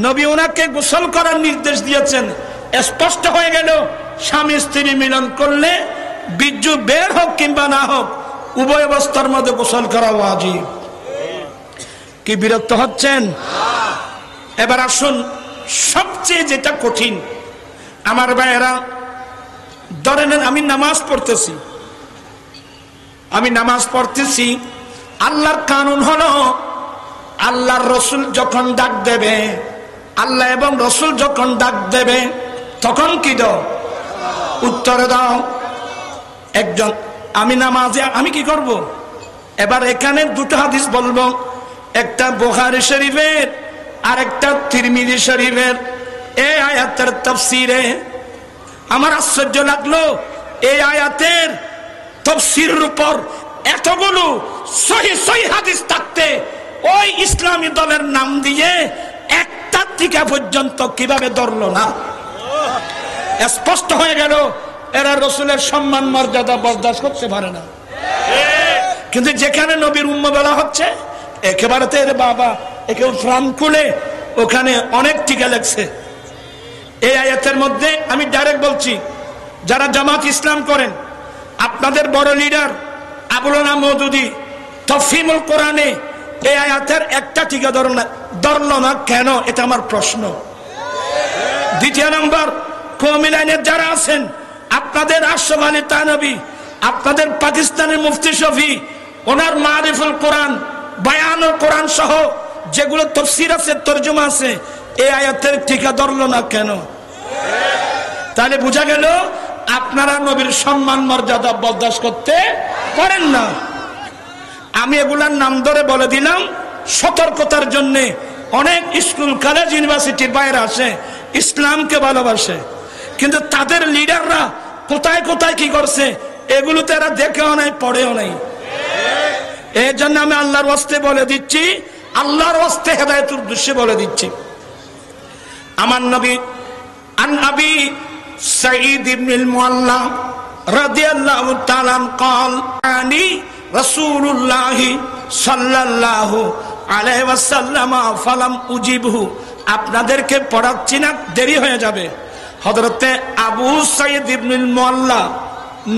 Speaker 1: নবী ওনাকে গোসল করার নির্দেশ দিয়েছেন। স্পষ্ট হয়ে গেল স্বামী স্ত্রী মিলন করলে বীর্যু বের হোক কিংবা না হোক, উভয় অবস্থার মধ্যে গোসল করা ওয়াজিব। কি বিরক্ত হচ্ছেন? এবার আসুন, সবচেয়ে যেটা কঠিন আমার ভাইয়েরা, ধরে নেন আমি নামাজ পড়তেছি, আল্লাহর কানুন হলো আল্লাহর রসুল যখন ডাক দেবে, আল্লাহ এবং রসুল যখন ডাক দেবে তখন কি দাও? উত্তর দাও। একজন আমি নামাজে আমি কি করব? এবার এখানে দুটো হাদিস বলবো, একটা বুখারী শরীফের আর একটা তিরমিজি শরীফের। এই আয়াতের তাফসীরে আমার আশ্চর্য লাগলো, এই আয়াতের তাফসীরের উপর এতগুলো সহিহ হাদিস থাকতে ওই ইসলামী দলের নাম দিয়ে একটা টিকা পর্যন্ত কিভাবে ধরলো না? স্পষ্ট হয়ে গেল এরা রসুলের সম্মান মর্যাদা বরদাস্ত করতে পারে না। কিন্তু যেখানে নবীর উম্মত বলা হচ্ছে, একেবারে তো এর বাবা একে ফ্রাম খুলে ওখানে অনেক টিকা লেগছে। এই আয়াতের মধ্যে আমি ডাইরেক্ট বলছি, যারা জামাত ইসলাম করেন, আপনাদের বড় লিডার আবুল আনা মওদুদি তাফহিমুল কোরআনে এই আয়াতের একটা টিকা ধরলো না কেন? এটা আমার প্রশ্ন। দ্বিতীয় নম্বর, কওমি লাইনের যারা আছেন, আপনাদের আশরাফ আলী থানভী, আপনাদের পাকিস্তানের মুফতি শফি, ওনার মারিফুল কোরআন, বায়ানুল কোরআন সহ যেগুলো তাফসীর আছে, তরজমা আছে, এই আয়াতের টিকা ধরলো না কেন? তাহলে বোঝা গেল আপনারা নবীর সম্মান মর্যাদা বরদাস্ত করতে পারেন না। আমি এগুলার নাম ধরে বলে দিলাম সতর্কতার জন্য। অনেক স্কুল কলেজ ইউনিভার্সিটির বাইরে আসে, ইসলামকে ভালোবাসে, কিন্তু তাদের লিডাররা কোথায় কোথায় কি করছে এগুলোতে এরা দেখেও নাই, পড়েও নাই। এই জন্য আমি আল্লাহর ওয়াস্তে বলে দিচ্ছি, আল্লাহর ওয়াস্তে হেদায়েতের উদ্দেশ্যে বলে দিচ্ছি। আমার নবী আন আবি সাঈদ ইবনুল মুআল্লা রাদিয়াল্লাহু তাআলা قال আনি রাসূলুল্লাহ সাল্লাল্লাহু আলাইহি ওয়াসাল্লাম ফালাম উজিবহু। আপনাদেরকে পড়াচ্ছি না, দেরি হয়ে যাবে। হযরতে আবু সাঈদ ইবনুল মুআল্লা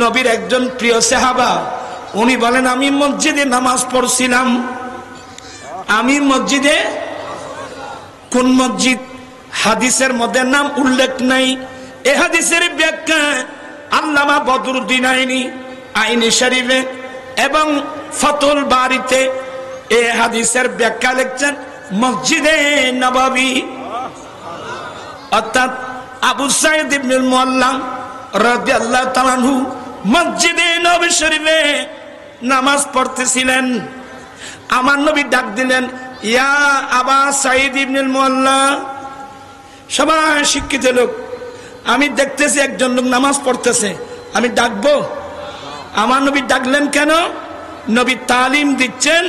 Speaker 1: নবীর একজন প্রিয় সাহাবা, উনি বলেন আমি মসজিদে নামাজ পড়ছিলাম। আমি মসজিদে, কোন মসজিদ হাদিসের মধ্যে নাম উল্লেখ নাই। এই হাদিসের ব্যাখ্যা আল্লামা বদরুদ্দিন আইনি শরীফে এবং ফাতুল বারিতে এই হাদিসের ব্যাখ্যা লিখছেন মসজিদে নববী, অর্থাৎ আবু সাঈদ ইবনুল মুআল্লা রাদিয়াল্লাহু তাআলা আনহু মসজিদে নববী শরীফে নামাজ পড়তেছিলেন। আমার নবী ডাক দিলেন, ইয়া আবা সাঈদ ইবনুল মুআল্লা। সবাই শিক্ষিত লোক, আমি দেখতেছি একজন লোক নামাজ পড়তেছে, আমি ডাকবো? আমার নবী ডাকলেন কেন? নবী তালিম দিচ্ছেন,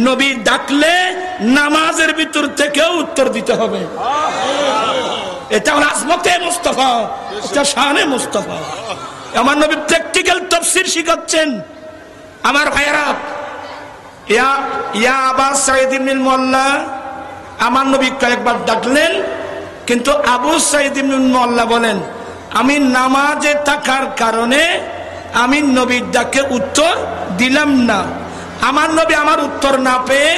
Speaker 1: নবী ডাকলে নামাজের ভিতর থেকেও উত্তর দিতে হবে। এটা হলো আজমতে মুস্তাফা, এটা শানে মুস্তাফা। আমার নবী প্র্যাকটিক্যাল তাফসীর শিখাচ্ছেন। আমার ভাইয়েরা, ইয়া আবা সাঈদ ইবনুল মুআল্লা, আমার নবী কয়েকবার ডাকলেন, কিন্তু আবু সাঈদ ইবনুল মুআল্লা বলেন আমি নামাজে থাকার কারণে আমি নবীর ডাকে উত্তর দিলাম না। আমার নবী আমার উত্তর না পেয়ে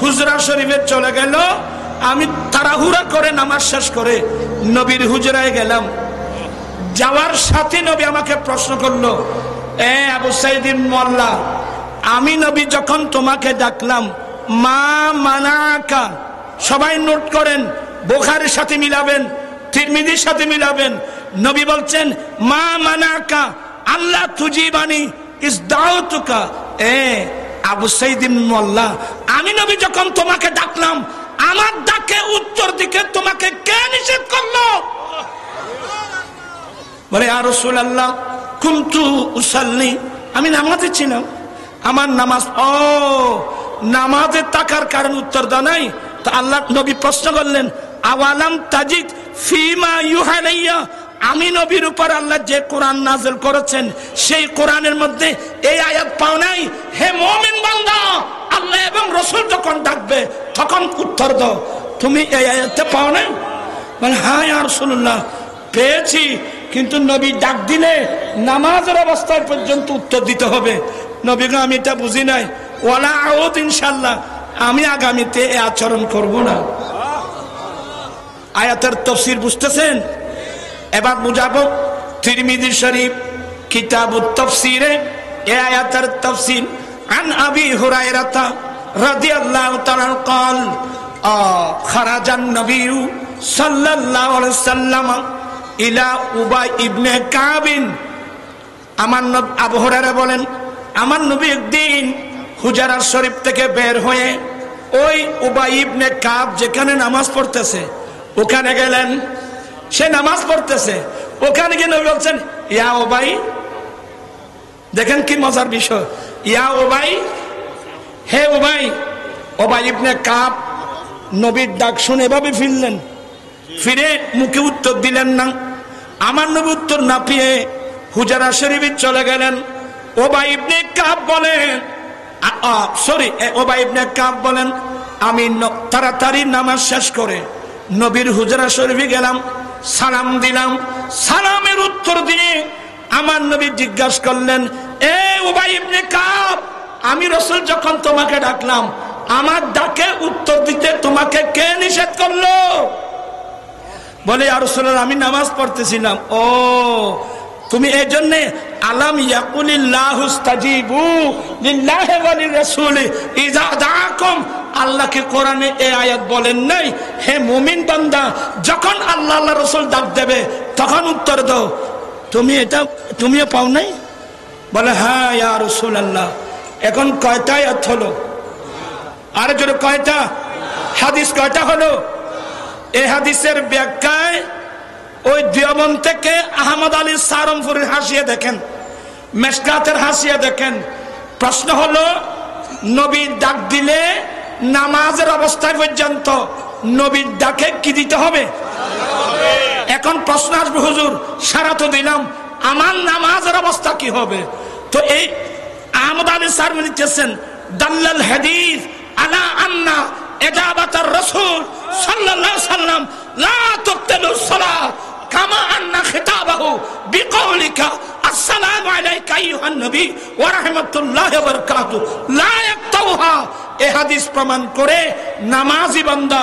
Speaker 1: হুজরা শরীফে চলে গেল। আমি তাড়াহুড়া করে নামাজ শেষ করে নবীর হুজরায় গেলাম। যাওয়ার সাথে নবী আমাকে প্রশ্ন করলো, এ আবু সাঈদ ইবনে মুআল্লা, আমি নবী যখন তোমাকে ডাকলাম, মা মানাকা, সবাই নোট করেন, বুখারীর সাথে মিলাবেন, তিরমিজির সাথে মিলাবেন। নবী বলছেন, মা মানাকা আল্লাহ তুজিবানি ইসদাউতুকা। আবু সাঈদ ইবনে মুআল্লা, আমি নবী যখন তোমাকে ডাকলাম, আমার ডাকে উত্তর দিকে তোমাকে কে নিষেধ করলো? বলে, ইয়া রাসূলুল্লাহ কুনতু উসাল্লি, আমি নামাজে ছিলাম, আমার নামাজ। ও, নামাজে থাকার কারণ উত্তর দাও নাই? তো আল্লাহ নবী প্রশ্ন করলেন, আওয়ালাম তাজিদ ফিমা ইউহালাইয়া, আমি নবীর উপর আল্লাহ যে কোরআন নাযিল করেছেন সেই কোরআনের মধ্যে এই আয়াত পাও নাই? হে মুমিন বান্দা, আল্লাহ এবং রাসূল যখন ডাকবে তখন উত্তর দাও, তুমি এই আয়াতে পাও নাই? বলে, হ্যাঁ ইয়া রাসূলুল্লাহ, পেয়েছি, কিন্তু নবী ডাক দিলে নামাজের অবস্থায় পর্যন্ত উত্তর দিতে হবে। নবীকে আমি এটা বুঝি নাই, ওয়ালা আউদ, ইনশাআল্লাহ আমি আগামীতে এই আচরণ করব না। আয়াতের তাফসীর বুঝতেছেন? এবার বুঝাবো। তিরমিজি শরীফ কিতাবুত তাফসীরে এই আয়াতের তাফসীর, আন আবি হুরায়রা রাদিয়াল্লাহু তাআলা قال খারাজান নবী সাল্লাল্লাহু আলাইহি ওয়াসাল্লাম ইলা উবাই ইবনে কাব। আমার নবী আবু হুরায়রা বলেন, আমার নবী একদিন হুজরা শরীফ থেকে বের হয়ে ওই উবাই ইবনে কাব যেখানে নামাজ পড়তেছে ওখানে গেলেন। সে নামাজ পড়তেছে, ওখানে গিয়ে নবী বলছেন, ইয়া উবাই, দেখেন কি মজার বিষয়, ইয়া উবাই, হে উবাই। উবাই ইবনে কাব নবীর ডাক শুনে এভাবে ফিরলেন, ফিরে মুখে উত্তর দিলেন না। আমার নবী উত্তর না পেয়ে হুজরা শরীফে চলে গেলেন। উবাই ইবনে কাব বলেন, উবাই ইবনে কাব বলেন, আমি তাড়াতাড়ি নামাজ শেষ করে নবীর হুজরা শরীফে গেলাম, সালাম দিলাম। সালামের উত্তর দিয়ে আমার নবী জিজ্ঞাসা করলেন, এ উবাই ইবনে কাব, আমি রাসূল যখন তোমাকে ডাকলাম, আমার ডাকে উত্তর দিতে তোমাকে কে নিষেধ করলো? বলে, ইয়া রাসূলুল্লাহ, আমি নামাজ পড়তেছিলাম। ও, তুমি এই জন্য আলাম ইয়াকুলিল্লাহু ইস্তাজিবু লিল্লাহি ওয়া লিরাসূলি ইযা দাআকুম, আল্লাহকে কোরআনে এই আয়াত বলেন নাই, হে মুমিন বান্দা, যখন আল্লাহ আল্লাহ রাসূল ডাক দেবে তখন উত্তর দাও। তুমিও পাও নাই? বলে, হ্যাঁ ইয়া রাসূলুল্লাহ। এখন কয়টা আয়াত হলো? আরে জোরে, কয়টা হাদিস, কয়টা হলো? এই হাদিসের ব্যাখ্যায় ওই দেওবন্দ থেকে আহমদ আলী সারমপুরের হাসিয়া দেখেন, মেশকাতের হাসিয়া দেখেন। প্রশ্ন হলো, নবীর ডাক দিলে নামাজের অবস্থায় পর্যন্ত নবীর ডাকে কি দিতে হবে? এখন প্রশ্ন আসবে, হুজুর সারা তো দিলাম, আমার নামাজের অবস্থা কি হবে? তো এই আহমদ আলী সারম লিখতেছেন, দাল্লাল হাদিস আলা আন্না ইজাবাতার রাসূল সাল্লাল্লাহু আলাইহি ওয়াসাল্লাম লা তুবতিলুস সালাত কামা আন্না খিতাবাহু বিকাউলিকা আসসালামু আলাইকা আইয়ুহান নবী ওয়া রাহমাতুল্লাহি ওয়া বারাকাতুহু লা ইয়াকতাউহা। এই হাদিস প্রমাণ করে নামাজি বান্দা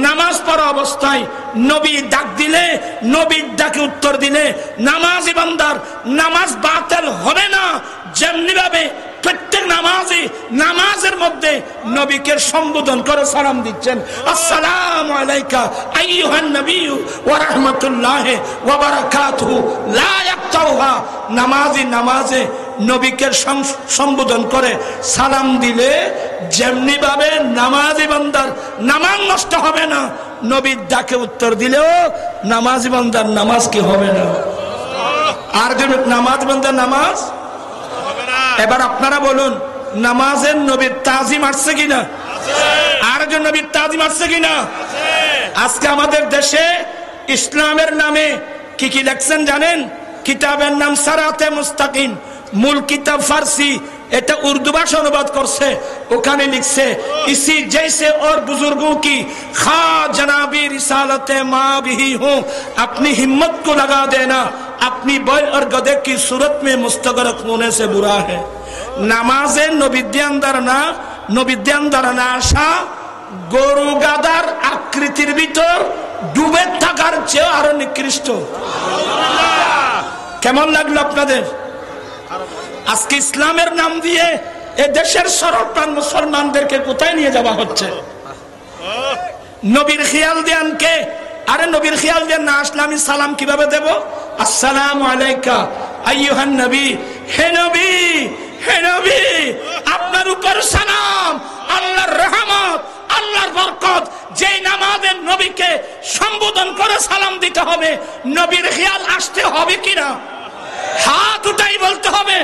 Speaker 1: নামাজ পড়া অবস্থায় নবী ডাক দিলে, নবীর ডাকে উত্তর দিলে নামাজি বান্দার নামাজ বাতিল হবে না। যেমনি ভাবে প্রত্যেক নামাজি নামাজের মধ্যে নবীকে সম্বোধন করে সালাম দিচ্ছেন, আসসালামু আলাইকা আইয়ুহান নবী ওয়া রাহমাতুল্লাহি ওয়া বারাকাতুহু লা ইয়াকতাউহা। নামাজে নবীকে সম্বোধন করে সালাম দিলে যেমনি ভাবে নামাজি বান্দার নামাজ নষ্ট হবে না, নবীর ডাকে উত্তর দিলেও নামাজি বান্দার নামাজ কি হবে না? আর যে নামাজ বান্দার নামাজ। এবার আপনারা বলুন, নামাজের নবীর তাজিম আসছে কিনা? আর যে নবীর তাজিম আসছে কিনা? আজকে আমাদের দেশে ইসলামের নামে কি কি লেখছেন জানেন? কিতাবের নাম সারাতে মুস্তাকিম, মূল কিতাব ফার্সি, এটা উর্দু ভাষা অনুবাদ করছে। ওখানে লিখছে, ইসি জैसे और बुजुर्गों की खा जनाबी रिसालते माँ भी हूँ, अपनी हिम्मत को लगा देना, अपनी बैल और गधे की सूरत में मुस्तगरक होने से बुरा है। নামাজে নবীর ধ্যান ধারণা, নবীর ধ্যান ধারণা আসা গরু গাদার আকৃতির ভিতর ডুবে থাকার চেয়ে আরো নিকৃষ্ট। কেমন লাগলো আপনাদের? আজকে ইসলামের নাম দিয়ে এ দেশের সরলপ্রাণ মুসলমানদেরকে কোথায় নিয়ে যাওয়া হচ্ছে? নবীর খেয়াল দেন কে? আরে নবীর খেয়াল দেন না আসলে আমি সালাম কিভাবে দেব? আসসালামু আলাইকা আইয়ুহান নবী, হে নবী, হে নবী, আপনার উপর সালাম, আল্লাহর রহমত, আল্লাহর বরকত। যেই নামাজের নবীকে সম্বোধন করে সালাম দিতে হবে, নবীর খেয়াল আসতে হবে কিনা? হাত উঠাই বলতে হবে,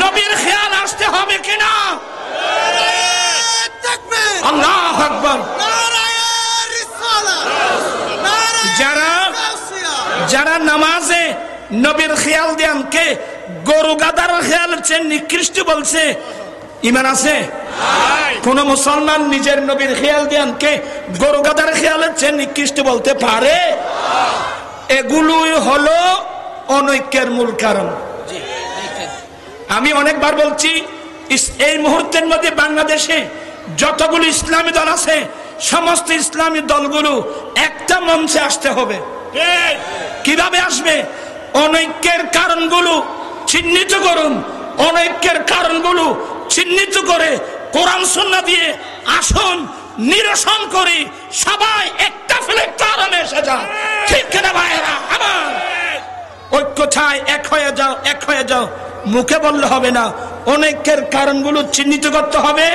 Speaker 1: নবীর খেয়াল আসতে হবে কিনা? আল্লাহু আকবার। যারা নামাজে নবীর খেয়াল দেন কে গরু গাদার খেয়াল চেয়ে নিকৃষ্ট বলছে, ইমান আছে? কোন মুসলমান নিজের নবীর খেয়াল দেন কে গরু গাদার খেয়ালের চেয়ে নিকৃষ্ট বলতে পারে? এগুলোই হলো অনৈক্যের মূল কারণ। আমি অনেকবার বলছি, এই মুহূর্তের মধ্যে বাংলাদেশে যতগুলো ইসলামী দল আছে, সমস্ত ইসলামী দলগুলো একটা মঞ্চে আসতে হবে। কিভাবে আসবে? অনৈক্যের কারণগুলো চিহ্নিত করুন, অনৈক্যের কারণগুলো চিহ্নিত করে কোরআন সুন্নাহ দিয়ে আসুন, নিরসন করি, সবাই একটা প্ল্যাটফর্মে এসে যান। ঠিক কিনা ভাইরা আমার? ঐক্য চাই, এক হয়ে যাও, এক হয়ে যাও, মুখে বললে হবে না, অনেকের কারণগুলো চিহ্নিত করতে হবে।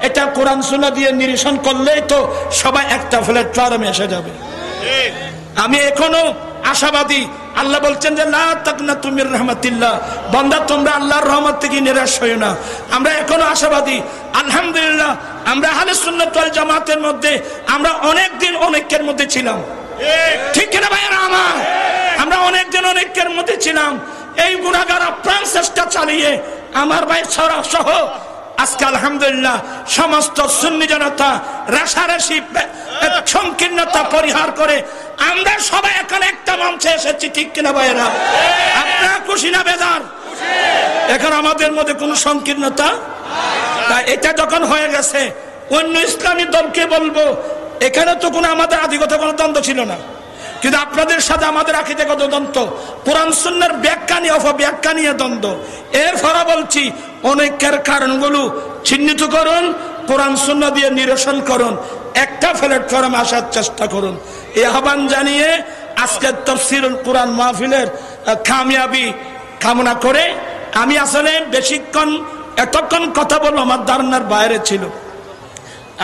Speaker 1: এটা কোরআন সুন্নাহ দিয়ে নিরসন করলেই তো সবাই একটা প্ল্যাটফর্মে এসে যাবে। আমি এখনো আশাবাদী। আল্লাহ বলছেন যে লা তাকনাতু মির রাহমাতিল্লাহ, বান্দা তোমরা আল্লাহর রহমত থেকে নিরাশ হইও না। আমরা এখনো আশাবাদী। আলহামদুলিল্লাহ, আমরা আহলে সুন্নাত ওয়াল জামাতের মধ্যে আমরা অনেকদিন অনেকের মধ্যে ছিলাম। ঠিক কিনা ভাইরা আমার? আমরা অনেকদিন অনেকের মধ্যে ছিলাম। এই গুনাহগার আপ্রাণ চেষ্টা চালিয়ে আমার ভাই সহ আজকে আলহামদুলিল্লাহ সমস্ত সুন্নি জনতা রাশারাশি সংকীর্ণতা পরিহার করে আমরা সবাই এখন একটা মঞ্চে এসেছি। ঠিক কিনা ভাইরা? আপনারা খুশি না বেজার? এখন আমাদের মধ্যে কোনো সংকীর্ণতা তাই এটা যখন হয়ে গেছে, অন্য ইসলামী দলকে বলবো এখানে তো কোনো আমাদের আদিগত কোনো দ্বন্দ্ব ছিল না, কিন্তু আপনাদের সাথে আমাদের আকীদাগত দ্বন্দ্ব, কোরআন সুন্নাহর ব্যাখ্যা নিয়ে অপব্যাখ্যা নিয়ে দ্বন্দ্ব। এর ফলে বলছি অনেকের কারণগুলো চিহ্নিত করুন, কোরআন সুন্নাহ দিয়ে নিরসন করুন, একটা প্ল্যাটফর্মে আসার চেষ্টা করুন। এই আহ্বান জানিয়ে আজকের তাফসীরুল কোরআন মাহফিলের কামিয়াবি কামনা করে আমি আসলে বেশিক্ষণ এতক্ষণ কথা বলবো আমার ধারণার বাইরে ছিল।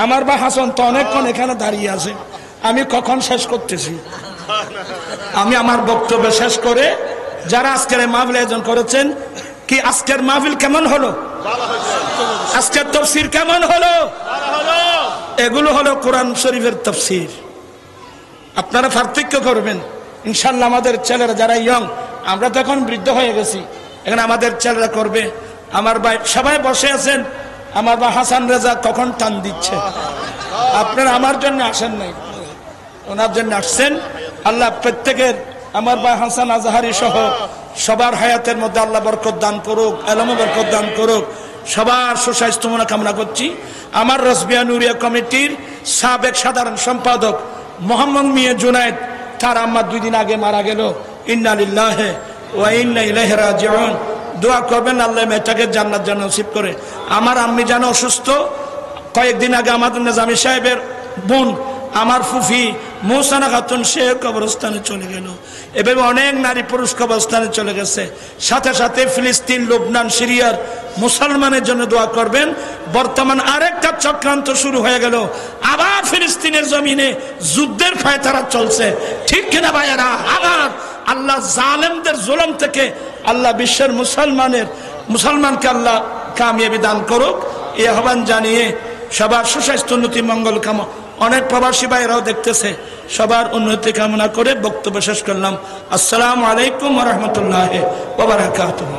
Speaker 1: আমার ভাই হাসান তো অনেকক্ষণ এখানে দাঁড়িয়ে আছে, আমি কখন শেষ করতেছি। আমি আমার বক্তব্য শেষ করে যারা আজকের মাহফিল আয়োজন করেছেন, কি আজকের মাহফিল কেমন হলো? আজকের তাফসীর কেমন হলো? এগুলো হলো কোরআন শরীফের তাফসীর। আপনারা পার্থক্য করবেন ইনশাআল্লাহ। আমাদের ছেলেরা যারা ইয়ং, আমরা তো এখন বৃদ্ধ হয়ে গেছি, এখন আমাদের ছেলেরা করবে। আমার ভাই সবাই বসে আছেন, আমার ভাই হাসান রেজা কখন টান দিচ্ছে। আপনারা আমার জন্য আসেন নাই, ওনার জন্য আসছেন। আল্লাহ প্রত্যেকের, আমার ভাই হাসান আজহারি সহ সবার হায়াতের মধ্যে আল্লাহ বরকত দান করুক, এলম বরকত দান করুক। সবার সুস্বাস্থ্য মনে কামনা করছি। আমার রসবিয়া নুরিয়া কমিটির সাবেক সাধারণ সম্পাদক মোহাম্মদ মিয়া জুনায়েদ, তার আম্মা 2 দিন আগে মারা গেল। ইন্না লিল্লাহি ওয়া ইন্না ইলাইহি রাজিউন। দোয়া করবেন আল্লাহ মেয়েটাকে জান্নাত জান্নাত নসিব করে। আমার আম্মি যেন অসুস্থ, কয়েকদিন আগে আমাদের নিজামী সাহেবের বোন আমার ফুফি মৌসানা খাতুন সে কবরস্থানে চলে গেল। এভাবে অনেক নারী পুরুষ কবরস্থানে চলে গেছে। সাথে সাথে ফিলিস্তিন, লুবনান, সিরিয়ার মুসলমানের জন্য দোয়া করবেন। বর্তমান আরেকটা চক্রান্ত শুরু হয়ে গেল, আবার ফিলিস্তিনের জমিনে যুদ্ধের ফায়তারা চলছে। ঠিক কিনা ভাইয়েরা? আবার আল্লাহ জালেমদের জুলুম থেকে আল্লাহ বিশ্বের মুসলমানকে আল্লাহ কামিয়াবি দান করুক। এই আহ্বান জানিয়ে সবার সুস্বাস্থ্য, উন্নতি, মঙ্গল কামনা। অনেক প্রবাসী ভাইরাও দেখতেছে, সবার উন্নতি কামনা করে বক্তব্য শেষ করলাম। আসসালামু আলাইকুম ওয়া রাহমাতুল্লাহি ওয়া বারাকাতুহু।